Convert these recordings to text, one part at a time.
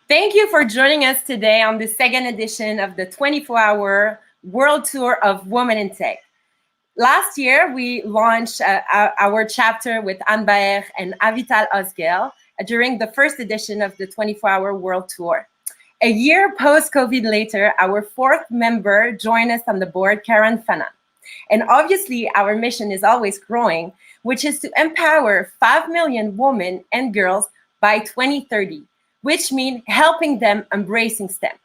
Thank you for joining us today on the second edition of the 24-hour World Tour of Women in Tech. Last year, we launched our chapter with Anne Baer and Avital Osgel during the first edition of the 24-hour World Tour. A year post-COVID later, our fourth member joined us on the board, Karen Fanan. And obviously, our mission is always growing, which is to empower 5 million women and girls by 2030, which means helping them embracing STEM.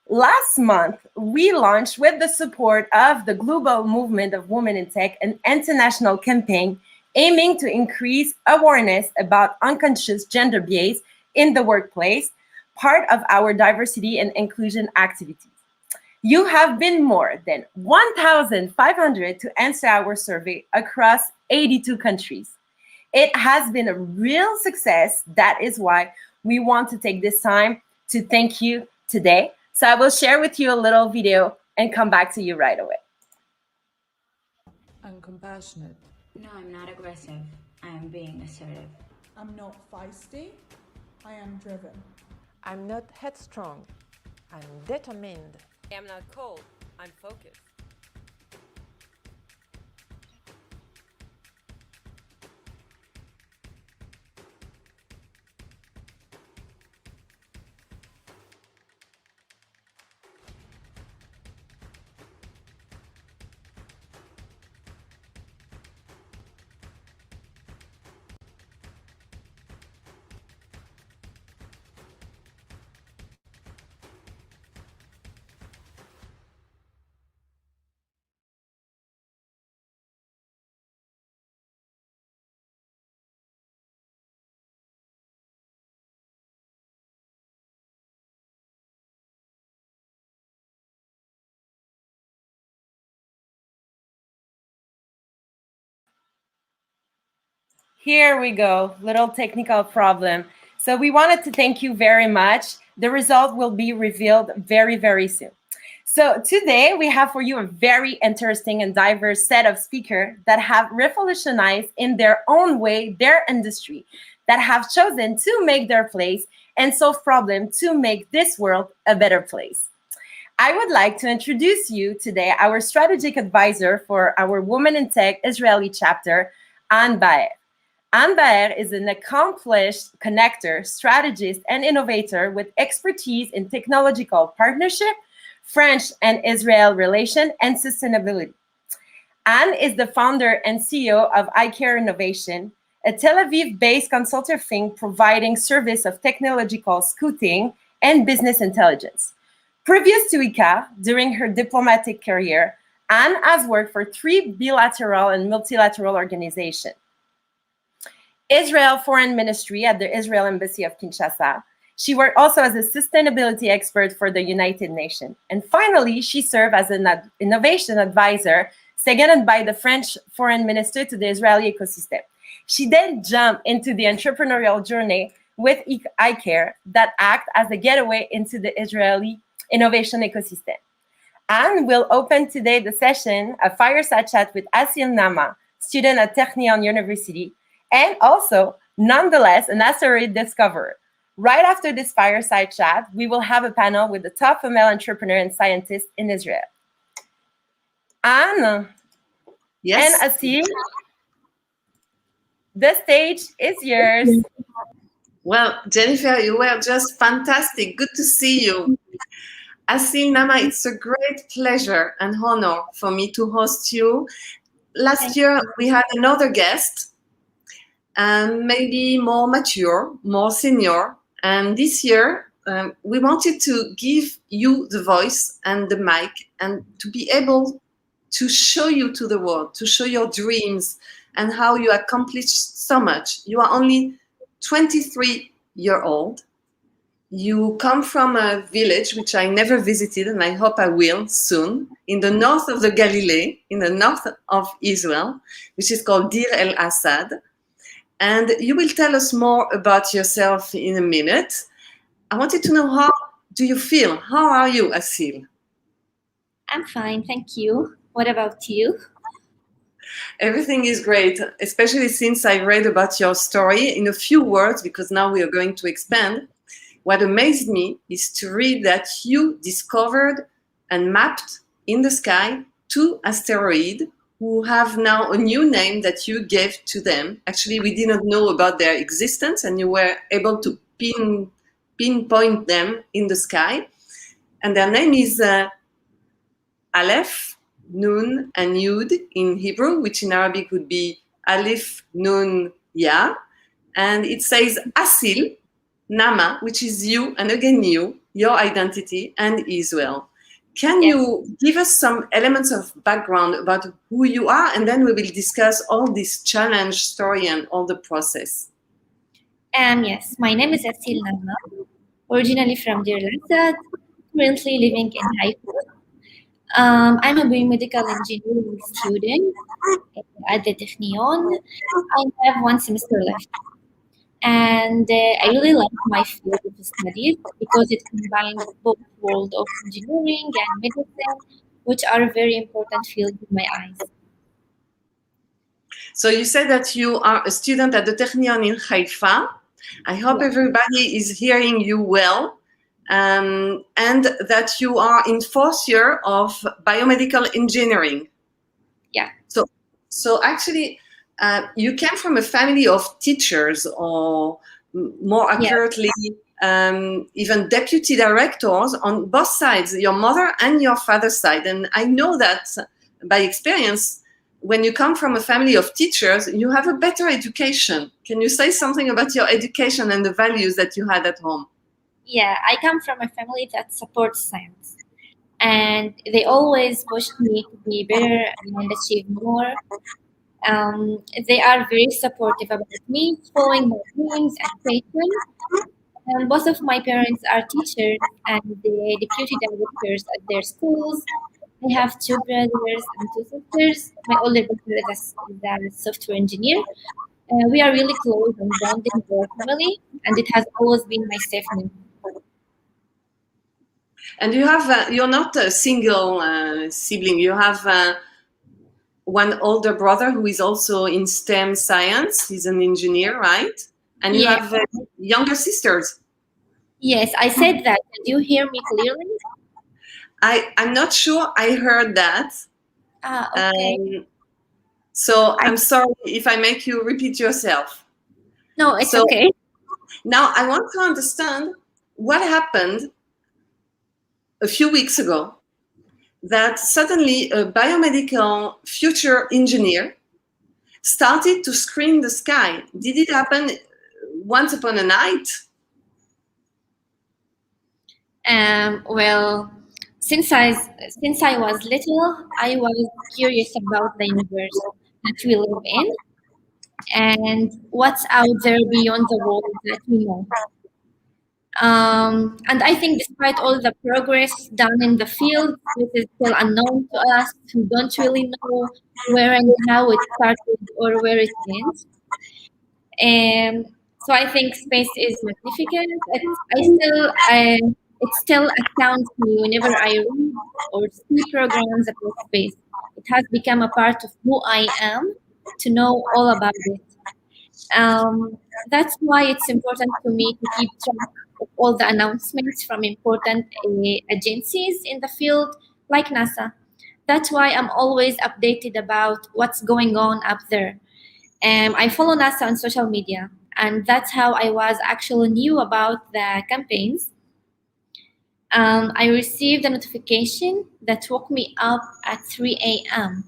Last month, we launched, with the support of the Global Movement of Women in Tech, an international campaign aiming to increase awareness about unconscious gender bias in the workplace, part of our diversity and inclusion activities. You have been more than 1,500 to answer our survey across 82 countries. It has been a real success. That is why we want to take this time to thank you today. So I will share with you a little video and come back to you right away. I'm compassionate. No, I'm not aggressive. I am being assertive. I'm not feisty. I am driven. I'm not headstrong. I'm determined. I am not cold. I'm focused. Here we go, little technical problem. So we wanted to thank you very much. The result will be revealed very, very soon. So today we have for you a very interesting and diverse set of speakers that have revolutionized in their own way their industry, that have chosen to make their place and solve problems to make this world a better place. I would like to introduce you today our strategic advisor for our Women in Tech Israeli chapter, Anne Baer. Anne Baer is an accomplished connector, strategist, and innovator with expertise in technological partnership, French and Israel relation, and sustainability. Anne is the founder and CEO of iCare Innovation, a Tel Aviv-based consulting firm providing service of technological scouting and business intelligence. Previous to ICA, during her diplomatic career, Anne has worked for 3 bilateral and multilateral organizations. Israel Foreign Ministry at the Israel Embassy of Kinshasa. She worked also as a sustainability expert for the United Nations. And finally, she served as an innovation advisor, seconded by the French foreign minister to the Israeli ecosystem. She then jumped into the entrepreneurial journey with iCare that act as a gateway into the Israeli innovation ecosystem. Anne will open today the session, a fireside chat with Asil Nama, student at Technion University, and also, nonetheless, an asteroid discoverer. Right after this fireside chat, we will have a panel with the top female entrepreneur and scientist in Israel. Anne Yes. and Asil, the stage is yours. Well, Jennifer, you were just fantastic. Good to see you. Asil Nama, it's a great pleasure and honor for me to host you. Last year, we had another guest, maybe more mature, more senior. And this year, we wanted to give you the voice and the mic and to be able to show you to the world, to show your dreams and how you accomplished so much. You are only 23-year-old. You come from a village which I never visited, and I hope I will soon, in the north of the Galilee, in the north of Israel, which is called Deir el-Assad. And you will tell us more about yourself in a minute. I wanted to know, how do you feel? How are you, Asil? I'm fine, thank you. What about you? Everything is great, especially since I read about your story in a few words, because now we are going to expand. what amazed me is to read that you discovered and mapped in the sky 2 asteroids who have now a new name that you gave to them. Actually, we didn't know about their existence, and you were able to pinpoint them in the sky. And their name is Aleph, Nun, and Yud in Hebrew, which in Arabic would be Alif, Nun, Ya. And it says Asil, Nama, which is you, and again you, your identity, and Israel. Can you give us some elements of background about who you are, and then we will discuss all this challenge story and all the process. Yes, my name is Asil Nama, originally from Deir el-Assad, currently living in Haifa. I'm a biomedical engineering student at the Technion. I have 1 semester left. And I really like my field of studies because it combines both world of engineering and medicine, which are very important fields in my eyes. So you said that you are a student at the Technion in Haifa. I hope everybody is hearing you well, and that you are in 4th year of biomedical engineering. Yeah. So actually, you came from a family of teachers, or more accurately, even deputy directors on both sides, your mother and your father's side. And I know that by experience, when you come from a family of teachers, you have a better education. Can you say something about your education and the values that you had at home? Yeah, I come from a family that supports science, and they always pushed me to be better and achieve more. They are very supportive about me, following my dreams and passion. Both of my parents are teachers and the deputy directors at their schools. I have 2 brothers and 2 sisters. My older brother is a software engineer. We are really close and bonding with our family, and it has always been my safe net. And you have, you're not a single sibling. You have one older brother who is also in STEM science. He's an engineer, right? And you have younger sisters. Yes, I said that. Did you hear me clearly? I'm not sure I heard that. Okay. So I'm sorry if I make you repeat yourself. No, it's okay. Now I want to understand what happened a few weeks ago that suddenly a biomedical future engineer started to screen the sky. Did it happen once upon a night? Well, since I was little, I was curious about the universe that we live in and what's out there beyond the world that we know. And I think despite all the progress done in the field, it is still unknown to us who don't really know where and how it started or where it ends. So I think space is magnificent. It still astounds me whenever I read or see programs about space. It has become a part of who I am to know all about it. That's why it's important for me to keep track of all the announcements from important agencies in the field, like NASA. That's why I'm always updated about what's going on up there. I follow NASA on social media, and that's how I was actually knew about the campaigns. I received a notification that woke me up at 3 a.m.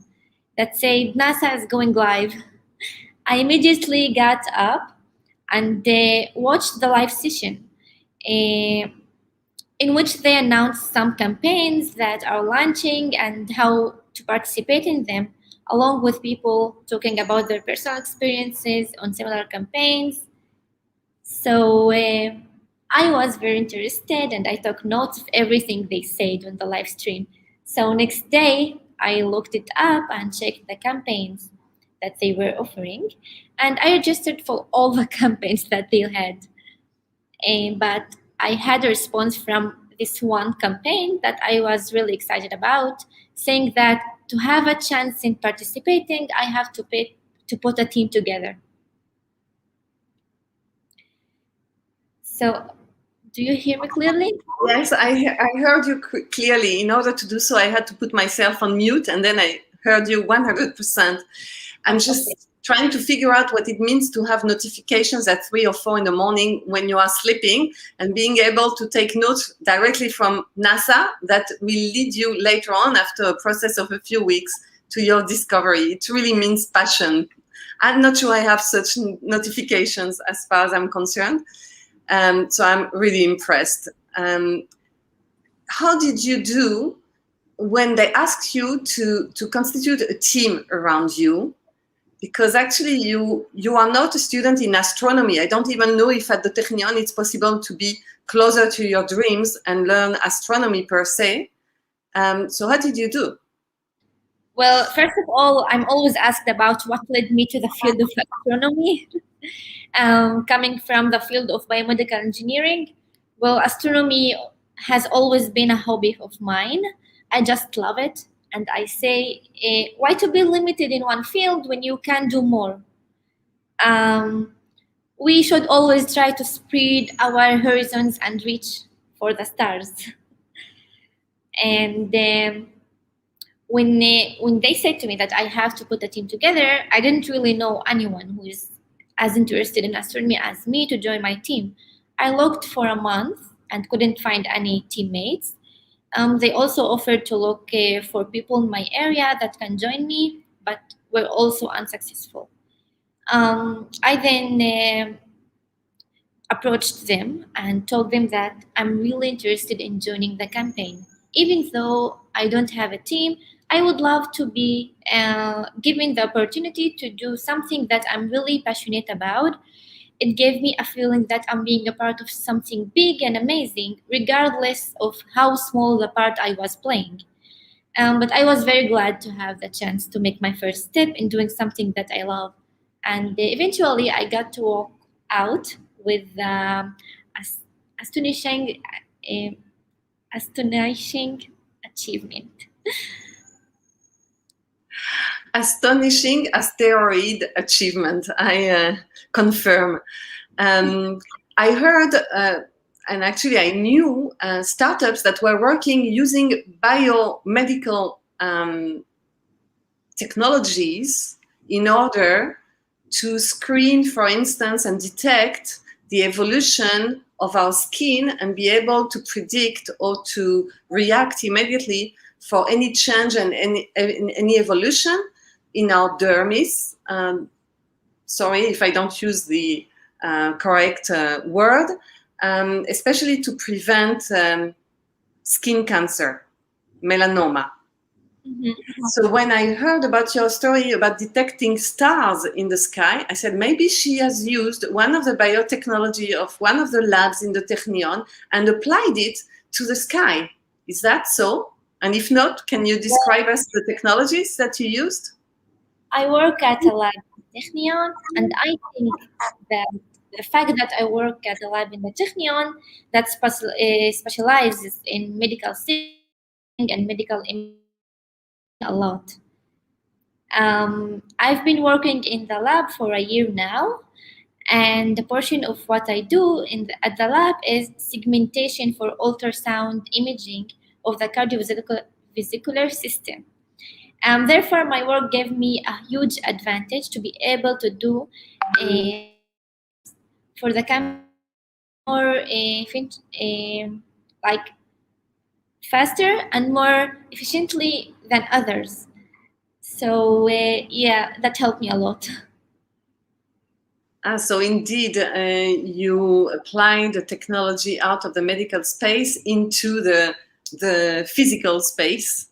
that said NASA is going live. I immediately got up and watched the live session in which they announced some campaigns that are launching and how to participate in them, along with people talking about their personal experiences on similar campaigns. So I was very interested and I took notes of everything they said on the live stream. So next day, I looked it up and checked the campaigns that they were offering, and I registered for all the campaigns that they had. But I had a response from this one campaign that I was really excited about, saying that to have a chance in participating, I have to put a team together. So Do you hear me clearly? Yes, I heard you clearly. In order to do so, I had to put myself on mute, and then I heard you 100%. I'm just trying to figure out what it means to have notifications at 3 or 4 in the morning when you are sleeping, and being able to take notes directly from NASA that will lead you later on, after a process of a few weeks, to your discovery. It really means passion. I'm not sure I have such notifications as far as I'm concerned. So I'm really impressed. How did you do when they asked you to constitute a team around you? Because actually you are not a student in astronomy. I don't even know if at the Technion it's possible to be closer to your dreams and learn astronomy per se. So how did you do? Well, first of all, I'm always asked about what led me to the field of astronomy. Coming from the field of biomedical engineering, well, astronomy has always been a hobby of mine. I just love it. And I say, why to be limited in one field when you can do more? We should always try to spread our horizons and reach for the stars. And when they said to me that I have to put a team together, I didn't really know anyone who is as interested in astronomy as me to join my team. I looked for a month and couldn't find any teammates. They also offered to look for people in my area that can join me, but were also unsuccessful. I then approached them and told them that I'm really interested in joining the campaign. Even though I don't have a team, I would love to be given the opportunity to do something that I'm really passionate about. It gave me a feeling that I'm being a part of something big and amazing, regardless of how small the part I was playing. But I was very glad to have the chance to make my first step in doing something that I love. And eventually I got to walk out with astonishing achievement. Astonishing asteroid achievement, I confirm. I heard, and actually I knew startups that were working using biomedical technologies in order to screen, for instance, and detect the evolution of our skin and be able to predict or to react immediately for any change and any evolution in our dermis. Sorry if I don't use the correct word, especially to prevent skin cancer, melanoma. Mm-hmm. So when I heard about your story about detecting stars in the sky, I said maybe she has used one of the biotechnology of one of the labs in the Technion and applied it to the sky. Is that so? And if not, can you describe us the technologies that you used? I work at a lab in Technion, and I think that the fact that I work at a lab in the Technion that specializes in medical testing and medical imaging a lot. I've been working in the lab for a year now, and the portion of what I do at the lab is segmentation for ultrasound imaging of the cardiovascular system. Therefore, my work gave me a huge advantage to be able to do for the camera more like faster and more efficiently than others. So yeah, that helped me a lot. So indeed, you apply the technology out of the medical space into the physical space,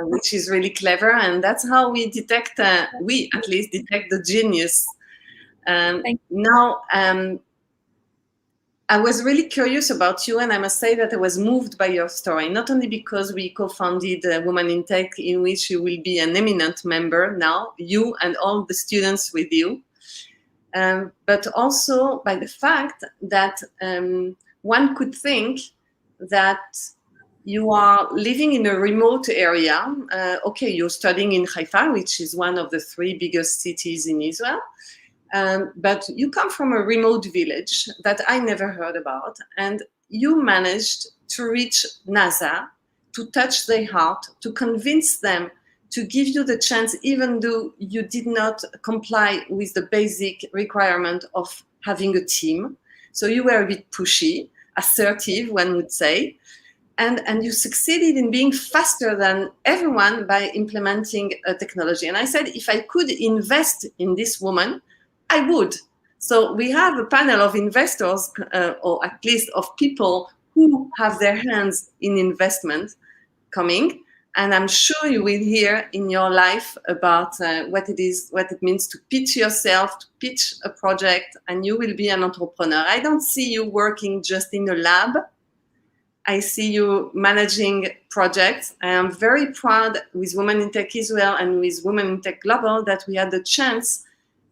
which is really clever. And that's how we detect, we at least detect the genius. Now, I was really curious about you, and I must say that I was moved by your story, not only because we co-founded Women in Tech, in which you will be an eminent member now, you and all the students with you, but also by the fact that one could think that you are living in a remote area. Okay, you're studying in Haifa, which is one of the 3 biggest cities in Israel, but you come from a remote village that I never heard about, and you managed to reach NASA, to touch their heart, to convince them to give you the chance, even though you did not comply with the basic requirement of having a team. So you were a bit pushy, assertive, one would say. And you succeeded in being faster than everyone by implementing a technology. And I said, if I could invest in this woman, I would. So we have a panel of investors, or at least of people who have their hands in investment coming. And I'm sure you will hear in your life about what it means to pitch yourself, to pitch a project, and you will be an entrepreneur. I don't see you working just in a lab. I see you managing projects. I am very proud with Women in Tech Israel and with Women in Tech Global that we had the chance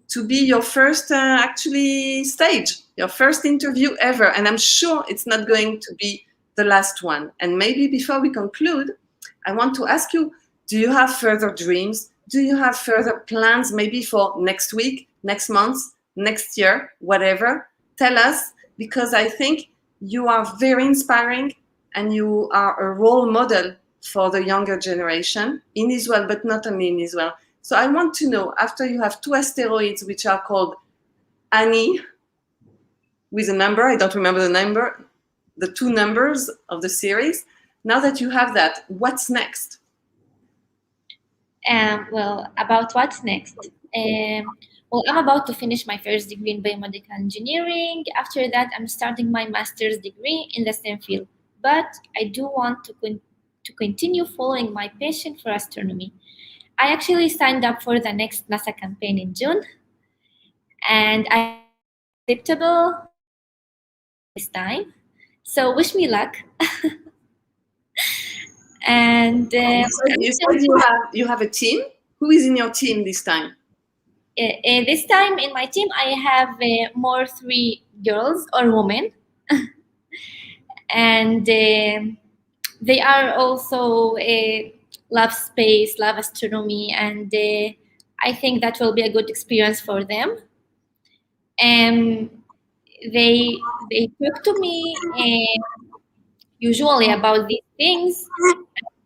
to be your first stage, your first interview ever. And I'm sure it's not going to be the last one. And maybe before we conclude, I want to ask you, do you have further dreams? Do you have further plans maybe for next week, next month, next year, whatever? Tell us, because I think you are very inspiring and you are a role model for the younger generation in Israel, but not only in Israel. So I want to know, after you have 2 asteroids, which are called Annie, with a number, I don't remember the number, the 2 numbers of the series. Now that you have that, what's next? Well, about what's next? Well, I'm about to finish my first degree in biomedical engineering. After that, I'm starting my master's degree in the same field. But I do want to continue following my passion for astronomy. I actually signed up for the next NASA campaign in June, and I'm acceptable this time. So wish me luck. And you said you have a team. Who is in your team this time? This time in my team, I have more 3 girls or women. And they are also love space, love astronomy, and I think that will be a good experience for them. And they talk to me usually about these things.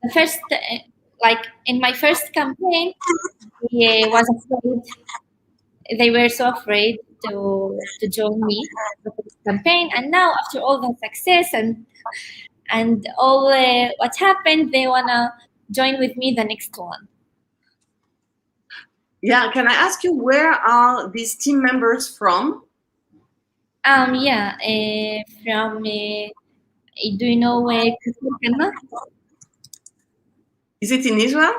The first, like in my first campaign, they were so afraid to join me for this campaign, and now after all the success and all what happened, they wanna join with me the next one. Yeah, can I ask you, where are these team members from? From do you know Kfar Kana? Is it in Israel?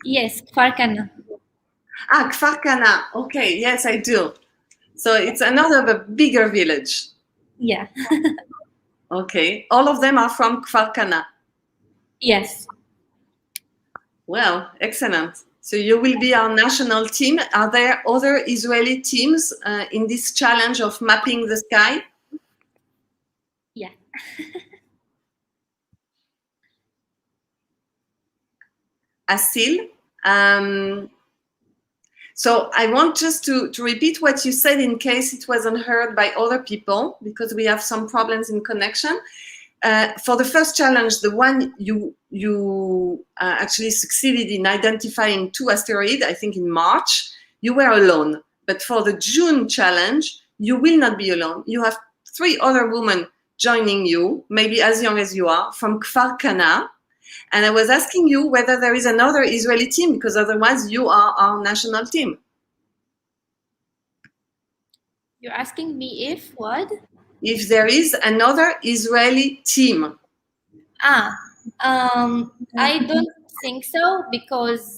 Yes, Kfar Kana. Kfar Kana. Okay, yes, I do. So it's another bigger village. Yeah. Okay, all of them are from Kfar Kana. Yes. Well, excellent. So you will be our national team. Are there other Israeli teams in this challenge of mapping the sky? Yeah. Asil. So I want just to repeat what you said in case it wasn't heard by other people, because we have some problems in connection. For the first challenge, the one you actually succeeded in identifying 2 asteroids, I think in March, you were alone. But for the June challenge, you will not be alone. You have 3 other women joining you, maybe as young as you are, from Kfar Kana. And I was asking you whether there is another Israeli team, because otherwise you are our national team. You're asking me if what? If there is another Israeli team. I don't think so, because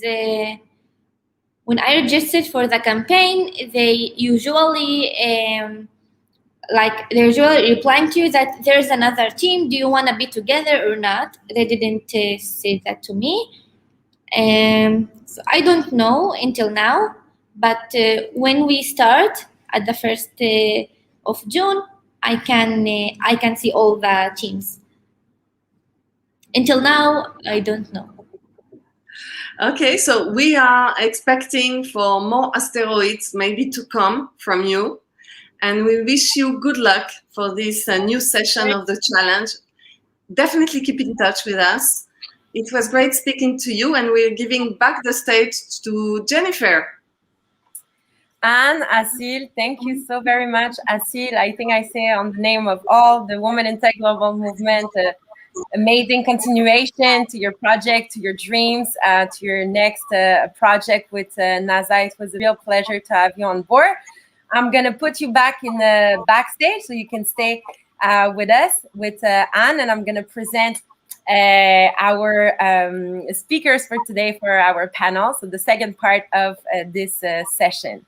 when I registered for the campaign, they usually they're usually replying to you that there's another team. Do you want to be together or not? They didn't say that to me. So I don't know until now. But when we start at the 1st of June, I can see all the teams. Until now, I don't know. Okay, so we are expecting for more asteroids maybe to come from you. And we wish you good luck for this new session of the challenge. Definitely keep in touch with us. It was great speaking to you, and we're giving back the stage to Jennifer. Anne, Asil, thank you so very much. Asil, I think I say on the name of all the Women in Tech Global Movement, amazing continuation to your project, to your dreams, to your next project with NASA. It was a real pleasure to have you on board. I'm going to put you back in the backstage so you can stay with us, with Anne, and I'm going to present our speakers for today for our panel. So the second part of this session.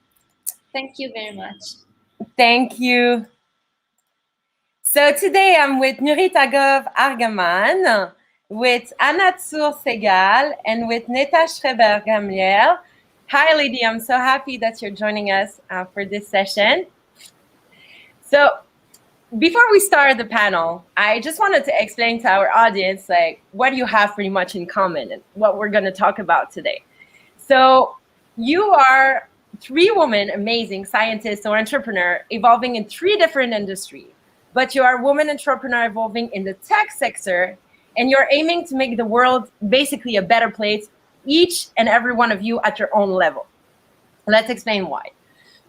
Thank you very much. Thank you. So today I'm with Nurit Agov-Argaman, with Anna Tsur-Segal, and with Neta Schreiber-Gamliel. Hi, lady. I'm so happy that you're joining us for this session. So before we start the panel, I just wanted to explain to our audience, like, what do you have pretty much in common and what we're going to talk about today. So you are 3 women, amazing scientists or entrepreneur, evolving in 3 different industries. But you are a woman entrepreneur evolving in the tech sector, and you're aiming to make the world basically a better place, each and every one of you at your own level. Let's explain why.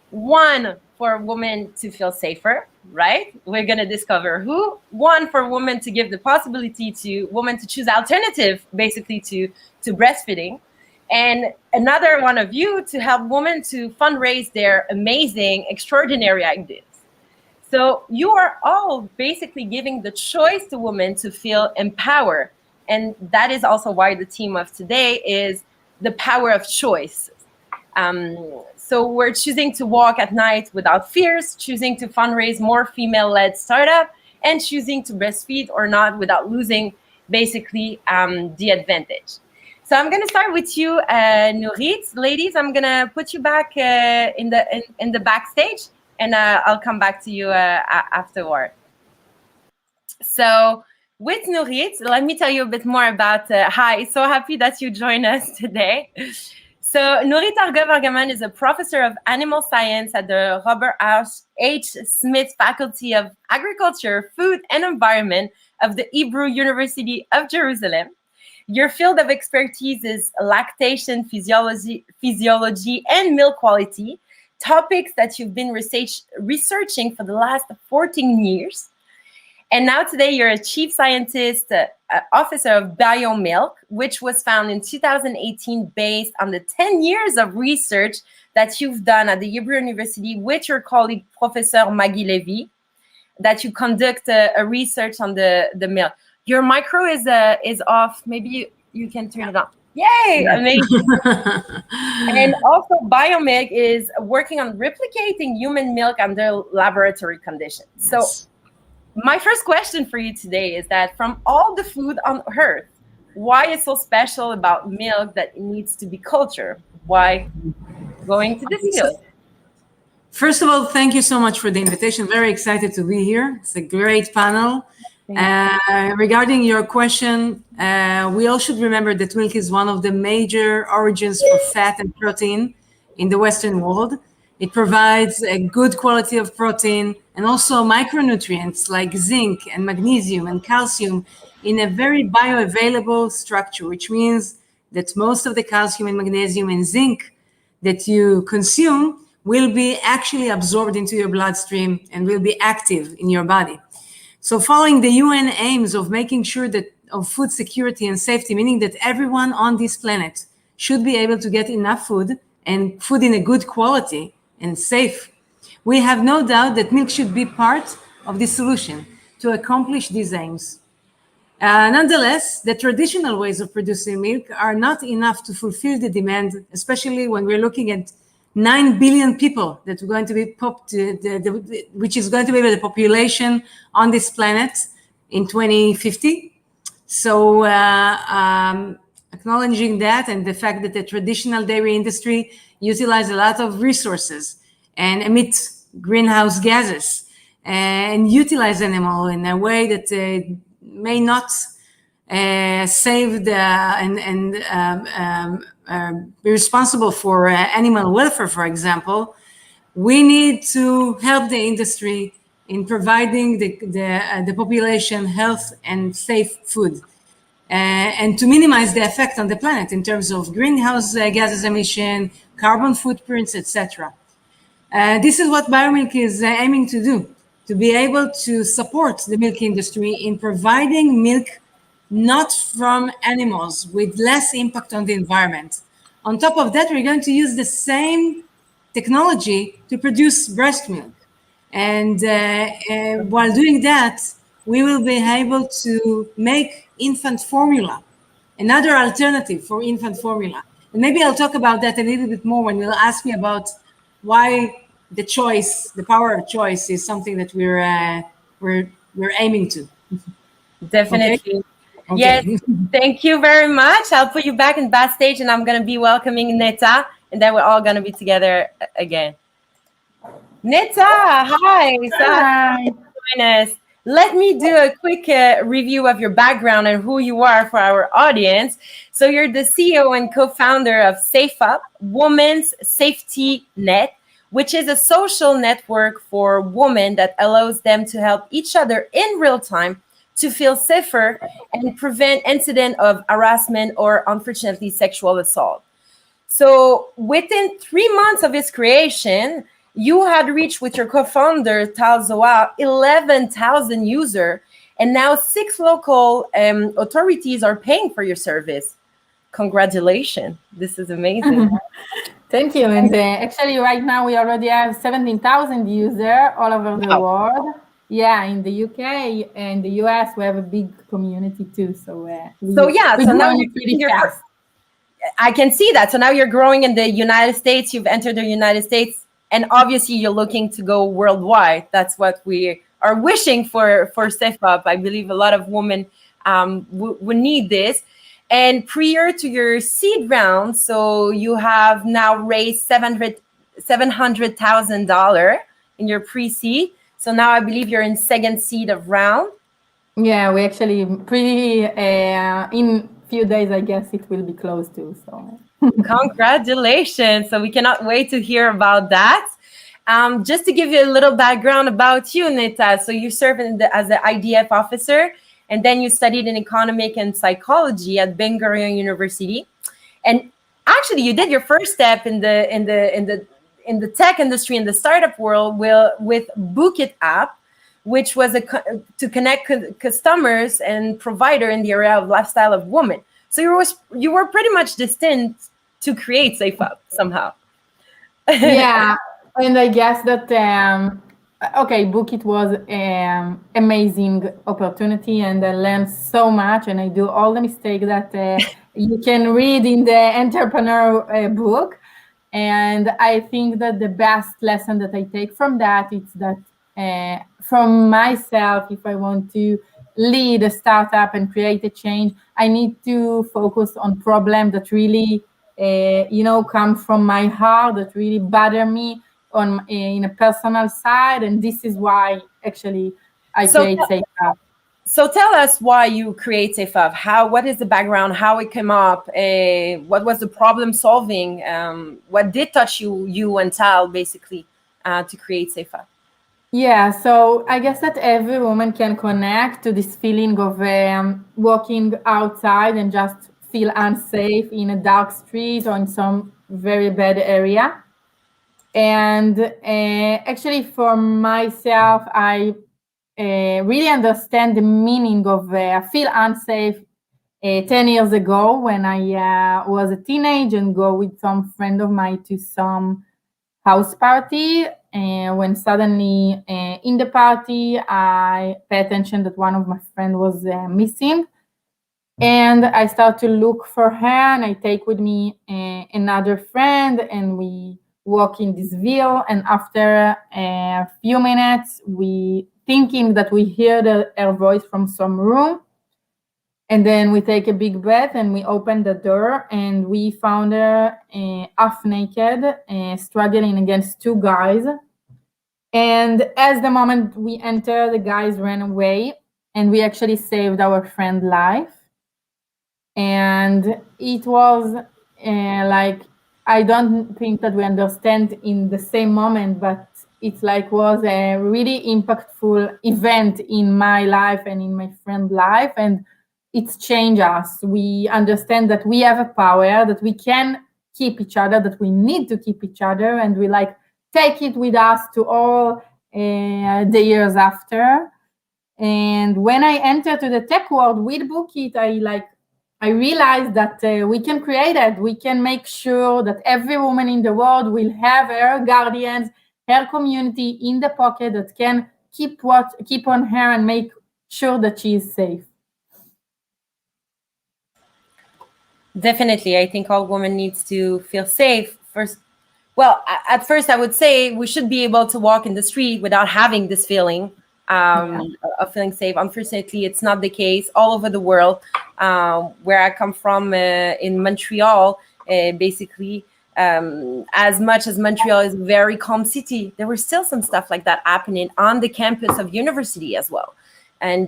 1, for women to feel safer, right? We're going to discover who. 1, for women to give the possibility to women to choose alternative, basically to breastfeeding. And another one of you to help women to fundraise their amazing, extraordinary ideas. So you are all basically giving the choice to women to feel empowered. And that is also why the theme of today is the power of choice. So we're choosing to walk at night without fears, choosing to fundraise more female-led startup, and choosing to breastfeed or not without losing basically the advantage. So I'm going to start with you, Nurit. Ladies, I'm going to put you back in the backstage, and I'll come back to you afterward. So with Nurit, let me tell you a bit more about hi, so happy that you joined us today. So Nurit Agov-Argaman is a professor of animal science at the Robert H. Smith Faculty of Agriculture, Food and Environment of the Hebrew University of Jerusalem. Your field of expertise is lactation physiology and milk quality, topics that you've been researching for the last 14 years. And now today you're a chief scientist officer of BioMilk, which was founded in 2018 based on the 10 years of research that you've done at the Hebrew University with your colleague, Professor Maggie Levy, that you conduct a research on the milk. Your micro is off. Maybe you can turn it on. Yay! Amazing. And also BioMilk is working on replicating human milk under laboratory conditions. Yes. So my first question for you today is that from all the food on earth, why is so special about milk that it needs to be cultured? Why going to this field? First of all, thank you so much for the invitation. Very excited to be here. It's a great panel. Regarding your question, we all should remember that milk is one of the major origins for fat and protein in the Western world. It provides a good quality of protein and also micronutrients like zinc and magnesium and calcium in a very bioavailable structure, which means that most of the calcium and magnesium and zinc that you consume will be actually absorbed into your bloodstream and will be active in your body. So following the UN aims of making sure that of food security and safety, meaning that everyone on this planet should be able to get enough food and food in a good quality and safe, we have no doubt that milk should be part of the solution to accomplish these aims. Nonetheless, the traditional ways of producing milk are not enough to fulfill the demand, especially when we're looking at 9 billion people that are going to be which is going to be the population on this planet in 2050. So acknowledging that and the fact that the traditional dairy industry utilize a lot of resources and emits greenhouse gases and utilize animal in a way that may not saved and be responsible for animal welfare, for example, we need to help the industry in providing the population health and safe food, and to minimize the effect on the planet in terms of greenhouse gases emission, carbon footprints, etc. This is what BioMilk is aiming to do, to be able to support the milk industry in providing milk not from animals with less impact on the environment. On top of that, we're going to use the same technology to produce breast milk. And while doing that, we will be able to make infant formula, another alternative for infant formula. And maybe I'll talk about that a little bit more when you'll ask me about why the choice, the power of choice, is something that we're aiming to. Definitely. Okay? Yes, thank you very much. I'll put you back in backstage, and I'm going to be welcoming Netta, and then we're all going to be together again. Netta, hi. Hi. Join us. Let me do a quick review of your background and who you are for our audience. So you're the CEO and co-founder of SafeUp, Women's Safety Net, which is a social network for women that allows them to help each other in real time to feel safer and prevent incident of harassment or, unfortunately, sexual assault. So within 3 months of its creation, you had reached with your co-founder, Tal Zohar, 11,000 users, and now 6 local authorities are paying for your service. Congratulations. This is amazing. Thank you. And actually, right now, we already have 17,000 users all over the world. Yeah, in the UK and the US, we have a big community too. So, so now you're fast. I can see that. So now you're growing in the United States. You've entered the United States, and obviously you're looking to go worldwide. That's what we are wishing for SafeUp. I believe a lot of women would need this. And prior to your seed round, so you have now raised $700,000 in your pre-seed. So now I believe you're in second seed of round. Yeah, we actually pretty in few days, I guess it will be close to. So congratulations! So we cannot wait to hear about that. Just to give you a little background about you, Netta. So you served as an IDF officer, and then you studied in economic and psychology at Ben Gurion University. And actually, you did your first step in the tech industry, in the startup world, with Bookit app, which was to connect customers and provider in the area of lifestyle of women. So you were pretty much destined to create SafeUp somehow. Yeah, and I guess that Bookit was amazing opportunity, and I learned so much, and I do all the mistakes that you can read in the entrepreneur book. And I think that the best lesson that I take from that is that from myself, if I want to lead a startup and create a change, I need to focus on problems that really, come from my heart, that really bother me in a personal side. And this is why actually I create SafeUp. So tell us why you create SafeUp. What is the background? How it came up? What was the problem solving? What did touch you and Tal basically to create SafeUp? Yeah, so I guess that every woman can connect to this feeling of walking outside and just feel unsafe in a dark street or in some very bad area. And actually, for myself, I really understand the meaning of feel unsafe 10 years ago when I was a teenager and go with some friend of mine to some house party. When suddenly in the party, I pay attention that one of my friends was missing. And I start to look for her, and I take with me another friend, and we walk in this ville. And after a few minutes, we thinking that we hear her voice from some room. And then we take a big breath and we open the door, and we found her half naked, struggling against 2 guys. And as the moment we enter, the guys ran away, and we actually saved our friend's life. And it was like, I don't think that we understand in the same moment, but it's like was a really impactful event in my life and in my friend's life, and it's changed us. We understand that we have a power, that we can keep each other, that we need to keep each other, and we like take it with us to all the years after. And when I entered to the tech world with Bookit, I realized that we can create it. We can make sure that every woman in the world will have her guardians, her community in the pocket that can keep on her and make sure that she is safe. Definitely, I think all women needs to feel safe first. Well, at first, I would say we should be able to walk in the street without having this feeling of feeling safe. Unfortunately, it's not the case all over the world. Where I come from in Montreal, basically, as much as Montreal is a very calm city, there was still some stuff like that happening on the campus of university as well. And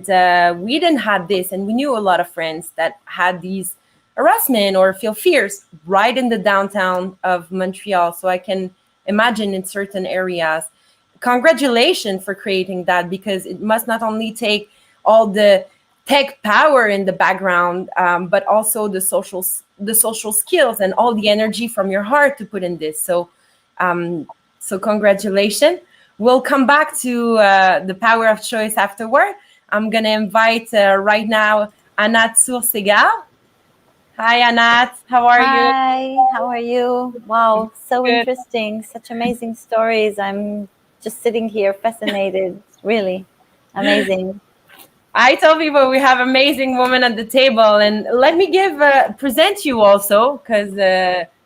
we didn't have this, and we knew a lot of friends that had these harassment or feel fears right in the downtown of Montreal. So I can imagine in certain areas. Congratulations for creating that, because it must not only take all the tech power in the background, but also the social skills and all the energy from your heart to put in this. So congratulations. We'll come back to the power of choice afterward. I'm going to invite right now Anat Sursegal. Hi, Anat. How are you? Hi, how are you? Wow, so Good. interesting. Such amazing stories. I'm just sitting here fascinated. Really amazing. I tell people we have amazing women at the table, and let me present you also, because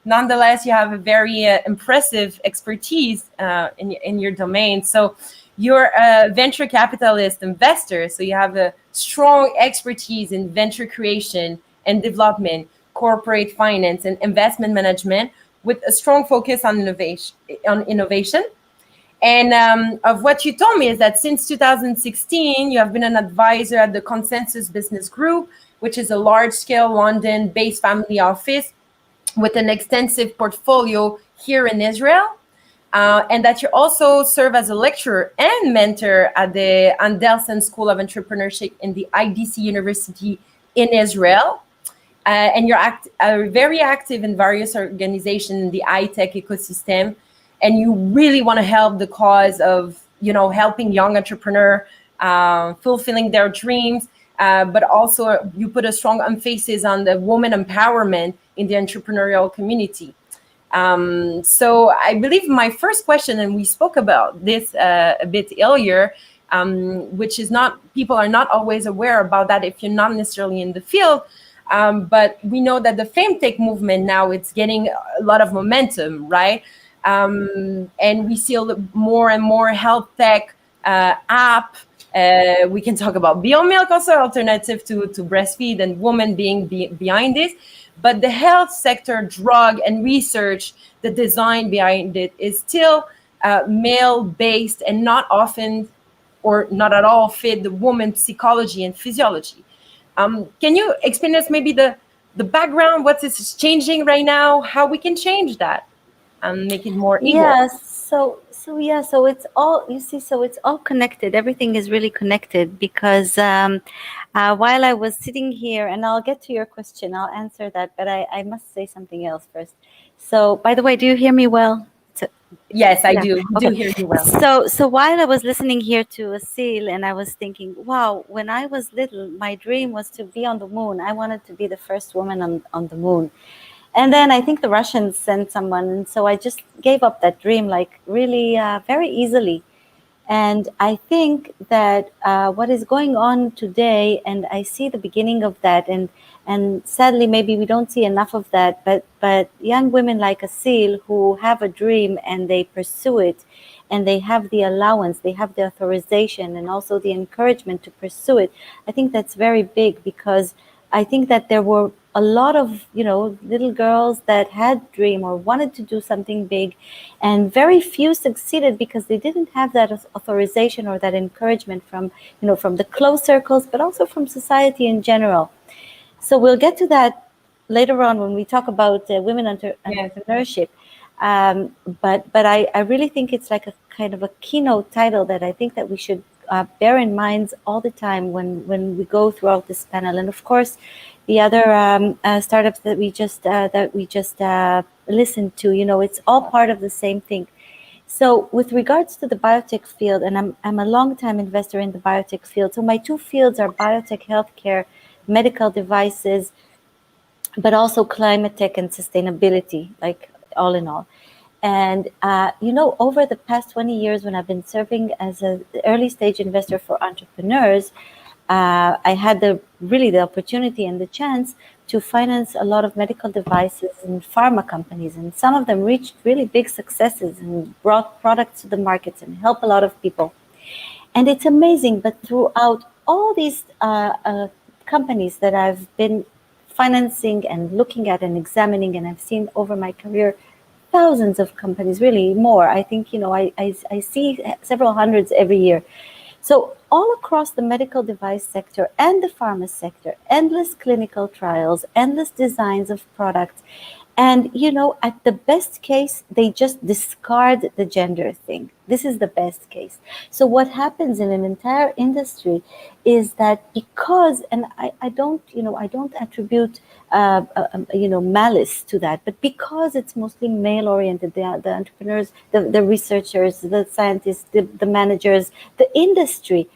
nonetheless you have a very impressive expertise in your domain. So you're a venture capitalist investor, so you have a strong expertise in venture creation and development, corporate finance, and investment management, with a strong focus on innovation. And of what you told me is that since 2016, you have been an advisor at the Consensus Business Group, which is a large-scale London-based family office with an extensive portfolio here in Israel, and that you also serve as a lecturer and mentor at the Andersen School of Entrepreneurship in the IDC University in Israel. And you're very active in various organizations in the high-tech ecosystem, and you really want to help the cause of, helping young entrepreneurs fulfilling their dreams, but also you put a strong emphasis on the woman empowerment in the entrepreneurial community. So I believe my first question, and we spoke about this a bit earlier, which is people are not always aware about that if you're not necessarily in the field. But we know that the femtech movement now, it's getting a lot of momentum, right? And we see more and more health tech app. We can talk about BioMilk also, alternative to breastfeed, and women being behind this. But the health sector, drug and research, the design behind it is still male-based and not often or not at all fit the woman's psychology and physiology. Can you explain us maybe the background, what is changing right now, how we can change that and make it more equal? Yes. So it's all, so it's all connected. Everything is really connected, because while I was sitting here, and I'll get to your question, I'll answer that, but I must say something else first. So, by the way, do you hear me well? Yes, I do. Okay. Do hear you well. So while I was listening here to Asil, and I was thinking, wow, when I was little, my dream was to be on the moon. I wanted to be the first woman on the moon. And then I think the Russians sent someone, and so I just gave up that dream, like really very easily. And I think that what is going on today, and I see the beginning of that, and sadly maybe we don't see enough of that, but young women like Asil who have a dream and they pursue it, and they have the allowance, they have the authorization, and also the encouragement to pursue it. I think that's very big, because I think that there were a lot of, little girls that had dream or wanted to do something big, and very few succeeded because they didn't have that authorization or that encouragement from the close circles, but also from society in general. So we'll get to that later on when we talk about women entrepreneurship. But I really think it's like a kind of a keynote title that I think that we should bear in mind all the time when we go throughout this panel. And of course, the other startups that we just listened to, it's all part of the same thing. So with regards to the biotech field, and I'm a long-time investor in the biotech field. So my two fields are biotech, healthcare, medical devices, but also climate tech and sustainability, like all in all. And, over the past 20 years when I've been serving as an early stage investor for entrepreneurs, I had the opportunity and the chance to finance a lot of medical devices and pharma companies. And some of them reached really big successes and brought products to the markets and helped a lot of people. And it's amazing, but throughout all these companies that I've been financing and looking at and examining, and I've seen over my career, thousands of companies, really more. I think, I see several hundreds every year. So all across the medical device sector and the pharma sector, endless clinical trials, endless designs of products. And, at the best case, they just discard the gender thing. This is the best case. So what happens in an entire industry is that because, and I don't attribute, malice to that, but because it's mostly male-oriented, the entrepreneurs, the researchers, the scientists, the managers, the industry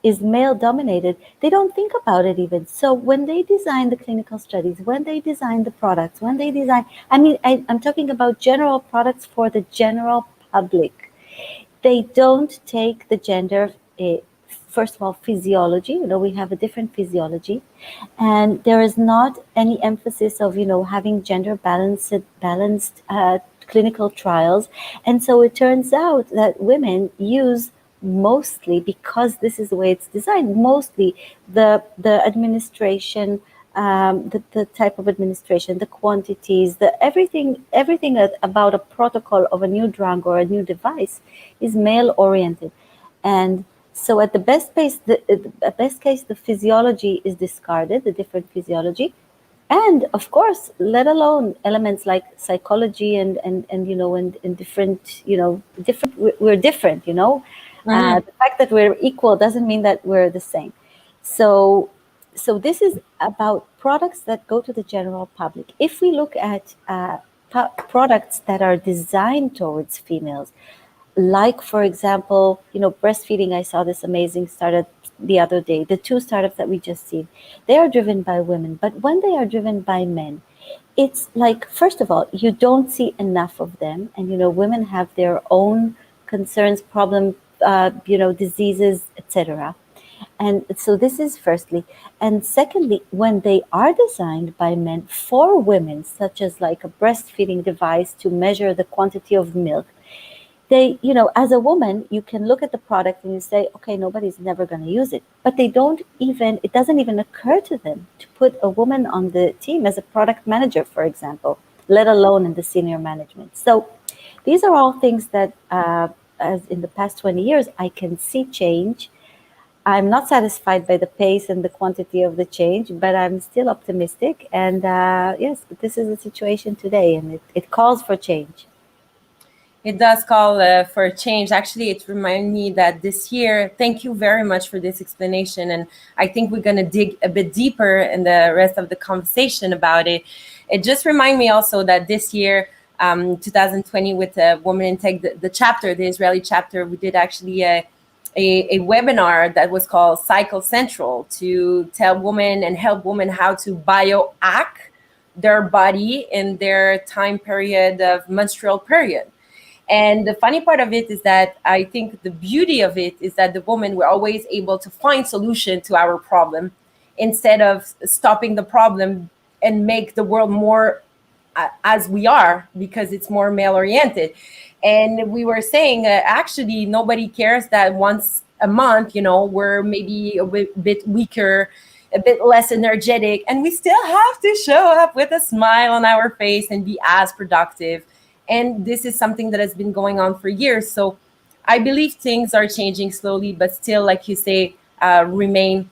is male-dominated, they don't think about it even. So when they design the clinical studies, when they design the products, when they design, I'm talking about general products for the general public. They don't take the gender, first of all, physiology. We have a different physiology. And there is not any emphasis of, having gender balanced clinical trials. And so it turns out that women use mostly, because this is the way it's designed, mostly the administration, the type of administration, the quantities, everything about a protocol of a new drug or a new device is male oriented. And so at the best case, the physiology is discarded, the different physiology. And of course, let alone elements like psychology and different, we're different, The fact that we're equal doesn't mean that we're the same. So this is about products that go to the general public. If we look at products that are designed towards females, like, for example, breastfeeding, I saw this amazing startup the other day. The two startups that we just seen, they are driven by women. But when they are driven by men, it's like, first of all, you don't see enough of them. And, women have their own concerns, problems, diseases, etc. And so this is firstly. And secondly, when they are designed by men for women, such as like a breastfeeding device to measure the quantity of milk, they, as a woman, you can look at the product and you say, okay, nobody's never going to use it. But it doesn't even occur to them to put a woman on the team as a product manager, for example, let alone in the senior management. So these are all things that, as in the past 20 years, I can see change. I'm not satisfied by the pace and the quantity of the change, but I'm still optimistic. And yes, but this is the situation today, and it calls for change. It does call for change. Actually, it reminded me that this year, thank you very much for this explanation. And I think we're going to dig a bit deeper in the rest of the conversation about it. It just reminded me also that this year, 2020, with Women in Tech, the chapter, the Israeli chapter, we did actually a webinar that was called Cycle Central to tell women and help women how to biohack their body in their time period of menstrual period. And the funny part of it is that I think the beauty of it is that the women were always able to find solution to our problem instead of stopping the problem and make the world more as we are, because it's more male oriented. And we were saying actually nobody cares that once a month, we're maybe a bit weaker, a bit less energetic, and we still have to show up with a smile on our face and be as productive. And this is something that has been going on for years. So I believe things are changing slowly, but still, like you say, remain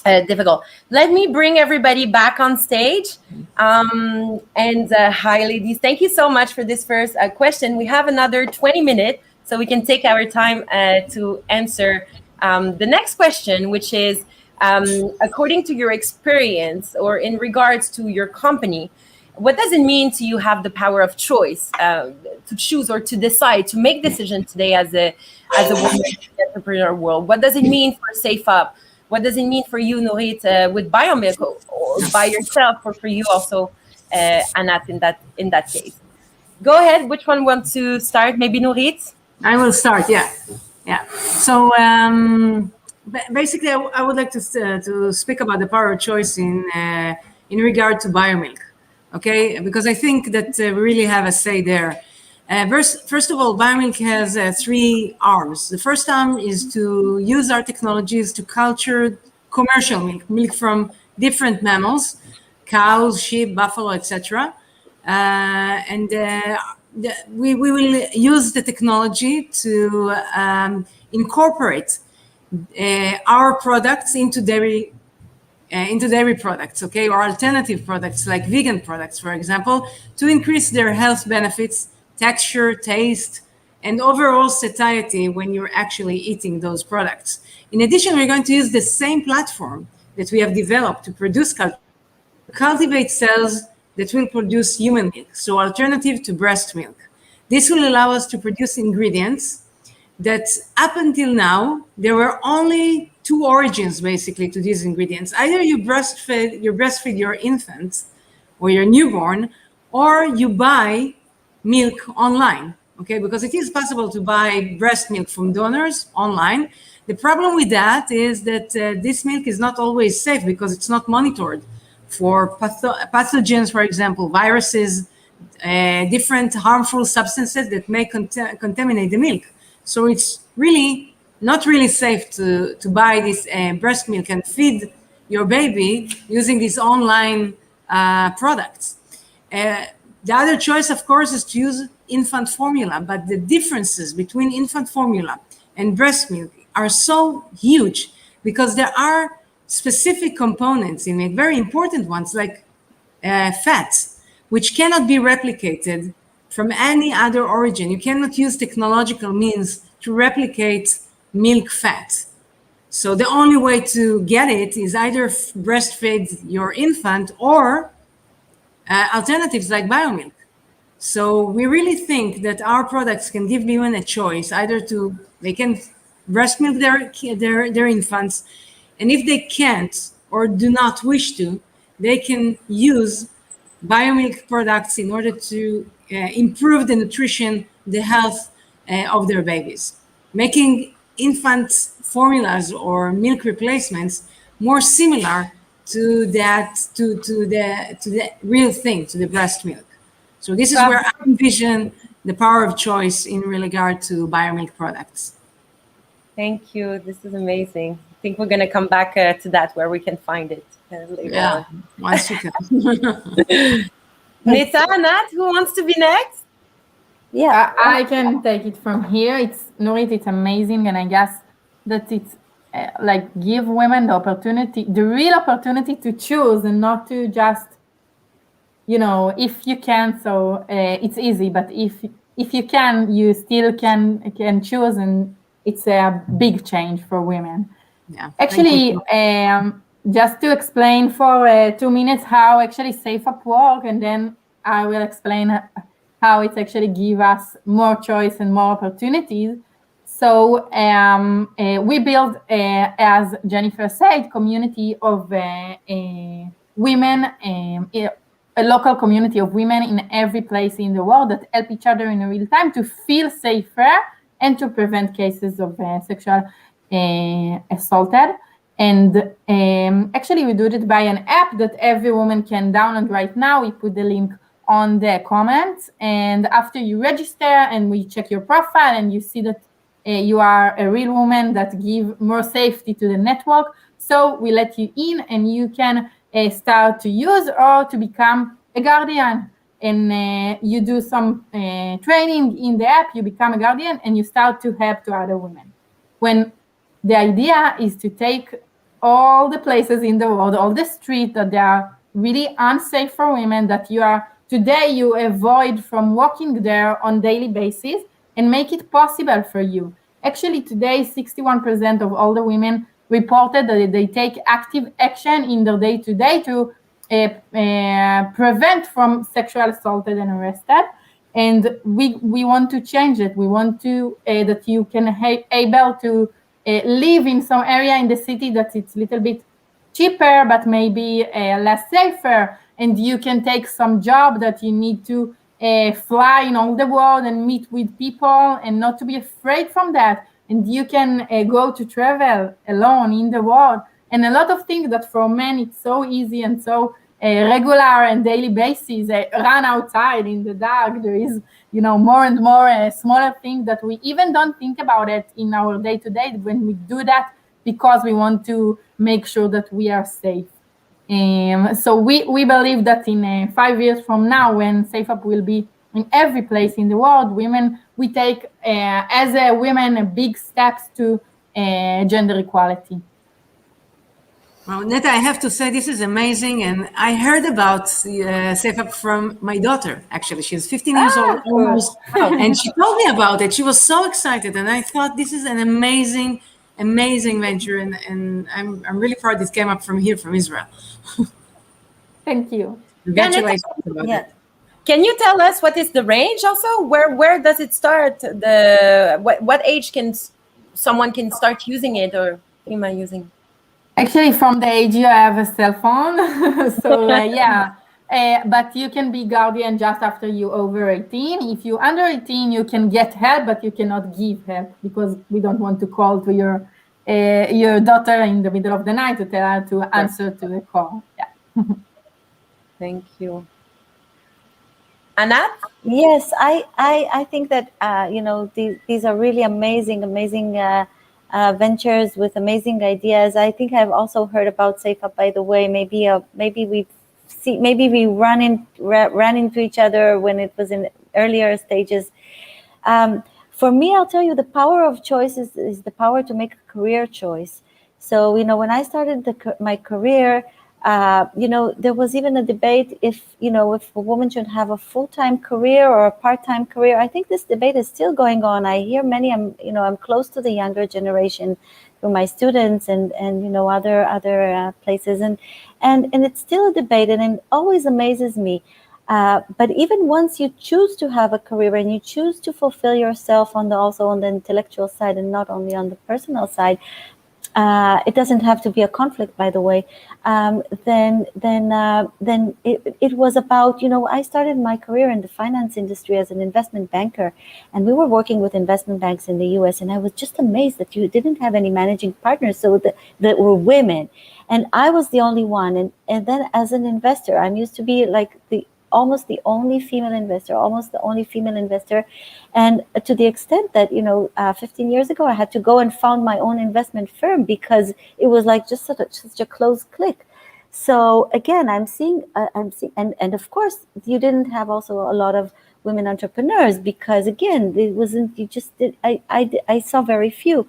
difficult. Let me bring everybody back on stage. Hi, ladies. Thank you so much for this first question. We have another 20 minutes, so we can take our time to answer the next question, which is, according to your experience or in regards to your company, what does it mean to you have the power of choice to choose or to decide, to make decisions today as a woman in the entrepreneur world? What does it mean for Safe Up? What does it mean for you, Nurit, with Biomilk, or by yourself, or for you also, Anat, in that case? Go ahead. Which one wants to start? Maybe Nurit? I will start. Yeah. So basically, I would like to speak about the power of choice in regard to Biomilk. Okay, because I think that we really have a say there. First of all, Biomilk has 3 arms. The first arm is to use our technologies to culture commercial milk from different mammals, cows, sheep, buffalo, etc. We will use the technology to incorporate our products into dairy products, okay, or alternative products like vegan products, for example, to increase their health benefits, texture, taste, and overall satiety when you're actually eating those products. In addition, we're going to use the same platform that we have developed to produce cultivate cells that will produce human milk, so alternative to breast milk. This will allow us to produce ingredients that up until now, there were only 2 origins basically to these ingredients. Either you breastfeed your infant or your newborn, or you buy milk online, okay? Because it is possible to buy breast milk from donors online. The problem with that is that this milk is not always safe because it's not monitored for pathogens, for example, viruses, different harmful substances that may contaminate the milk. So it's really not really safe to buy this breast milk and feed your baby using these online products. The other choice, of course, is to use infant formula, but the differences between infant formula and breast milk are so huge because there are specific components in it, very important ones like fats, which cannot be replicated from any other origin. You cannot use technological means to replicate milk fat. So the only way to get it is either breastfeed your infant or alternatives like Biomilk. So we really think that our products can give women a choice, either they can breast milk their infants, and if they can't or do not wish to, they can use Biomilk products in order to improve the nutrition, the health of their babies, making infant formulas or milk replacements more similar to the real thing, to the breast milk. So this is where I envision the power of choice in regard to Biomilk products. Thank you. This is amazing. I think we're going to come back to that, where we can find it later on. Once you can. Nita, Nat, who wants to be next? Yeah, I can take it from here. Nurit, it's amazing, and I guess that it's like give women the opportunity, the real opportunity to choose, and not to just, if you can. So it's easy, but if you can, you still can choose, and it's a big change for women. Yeah. Actually, just to explain for 2 minutes how actually Safe Up work, and then I will explain how it actually gives us more choice and more opportunities. So we build, as Jennifer said, community of women, a local community of women in every place in the world that help each other in real time to feel safer and to prevent cases of sexual assaulted. And actually, we do it by an app that every woman can download right now. We put the link on the comments, and after you register and we check your profile and you see that you are a real woman, that give more safety to the network. So we let you in, and you can start to use or to become a guardian. And you do some training in the app, you become a guardian, and you start to help to other women. When the idea is to take all the places in the world, all the streets that they are really unsafe for women, that today you avoid from walking there on daily basis, and make it possible for you. Actually, today, 61% of all the women reported that they take active action in their day-to-day to prevent from sexual assaulted and arrested. And we want to change it. We want to that you can able to live in some area in the city that it's a little bit cheaper, but maybe less safer. And you can take some job that you need to fly in all the world and meet with people and not to be afraid from that. And you can go to travel alone in the world. And a lot of things that for men it's so easy and so regular and daily basis, run outside in the dark. There is, more and more smaller things that we even don't think about it in our day-to-day when we do that because we want to make sure that we are safe. So we believe that in 5 years from now, when SafeUp will be in every place in the world, we take as a women big steps to gender equality. Well, Netta, I have to say this is amazing, and I heard about SafeUp from my daughter. Actually, she's 15 years old almost, and she told me about it. She was so excited, and I thought this is an amazing venture, and I'm really proud this came up from Israel. Thank you. Congratulations about it. Can you tell us what is the range also? Where does it start? What age someone can start using it or female using? Actually, from the age you have a cell phone, so yeah. But you can be guardian just after you over 18. If you under 18, you can get help, but you cannot give help because we don't want to call to your daughter in the middle of the night to tell her to answer to the call. Yeah. Thank you. Anat? Yes, I think that these are really amazing ventures with amazing ideas. I think I've also heard about SafeUp, by the way. Maybe we ran into each other when it was in earlier stages. For me, I'll tell you, the power of choice is the power to make a career choice. So when I started my career, there was even a debate if a woman should have a full-time career or a part-time career. I think this debate is still going on. I hear many. I'm close to the younger generation through my students and other places, and it's still a debate, and it always amazes me. But even once you choose to have a career and you choose to fulfill yourself also on the intellectual side and not only on the personal side, it doesn't have to be a conflict, by the way. Then it was about, I started my career in the finance industry as an investment banker, and we were working with investment banks in the US, and I was just amazed that you didn't have any managing partners, so that were women, and I was the only one. And then as an investor, I'm used to be like almost the only female investor, and to the extent that 15 years ago I had to go and found my own investment firm because it was like just such a close click. So again, I'm seeing and of course you didn't have also a lot of women entrepreneurs because again it wasn't, I saw very few.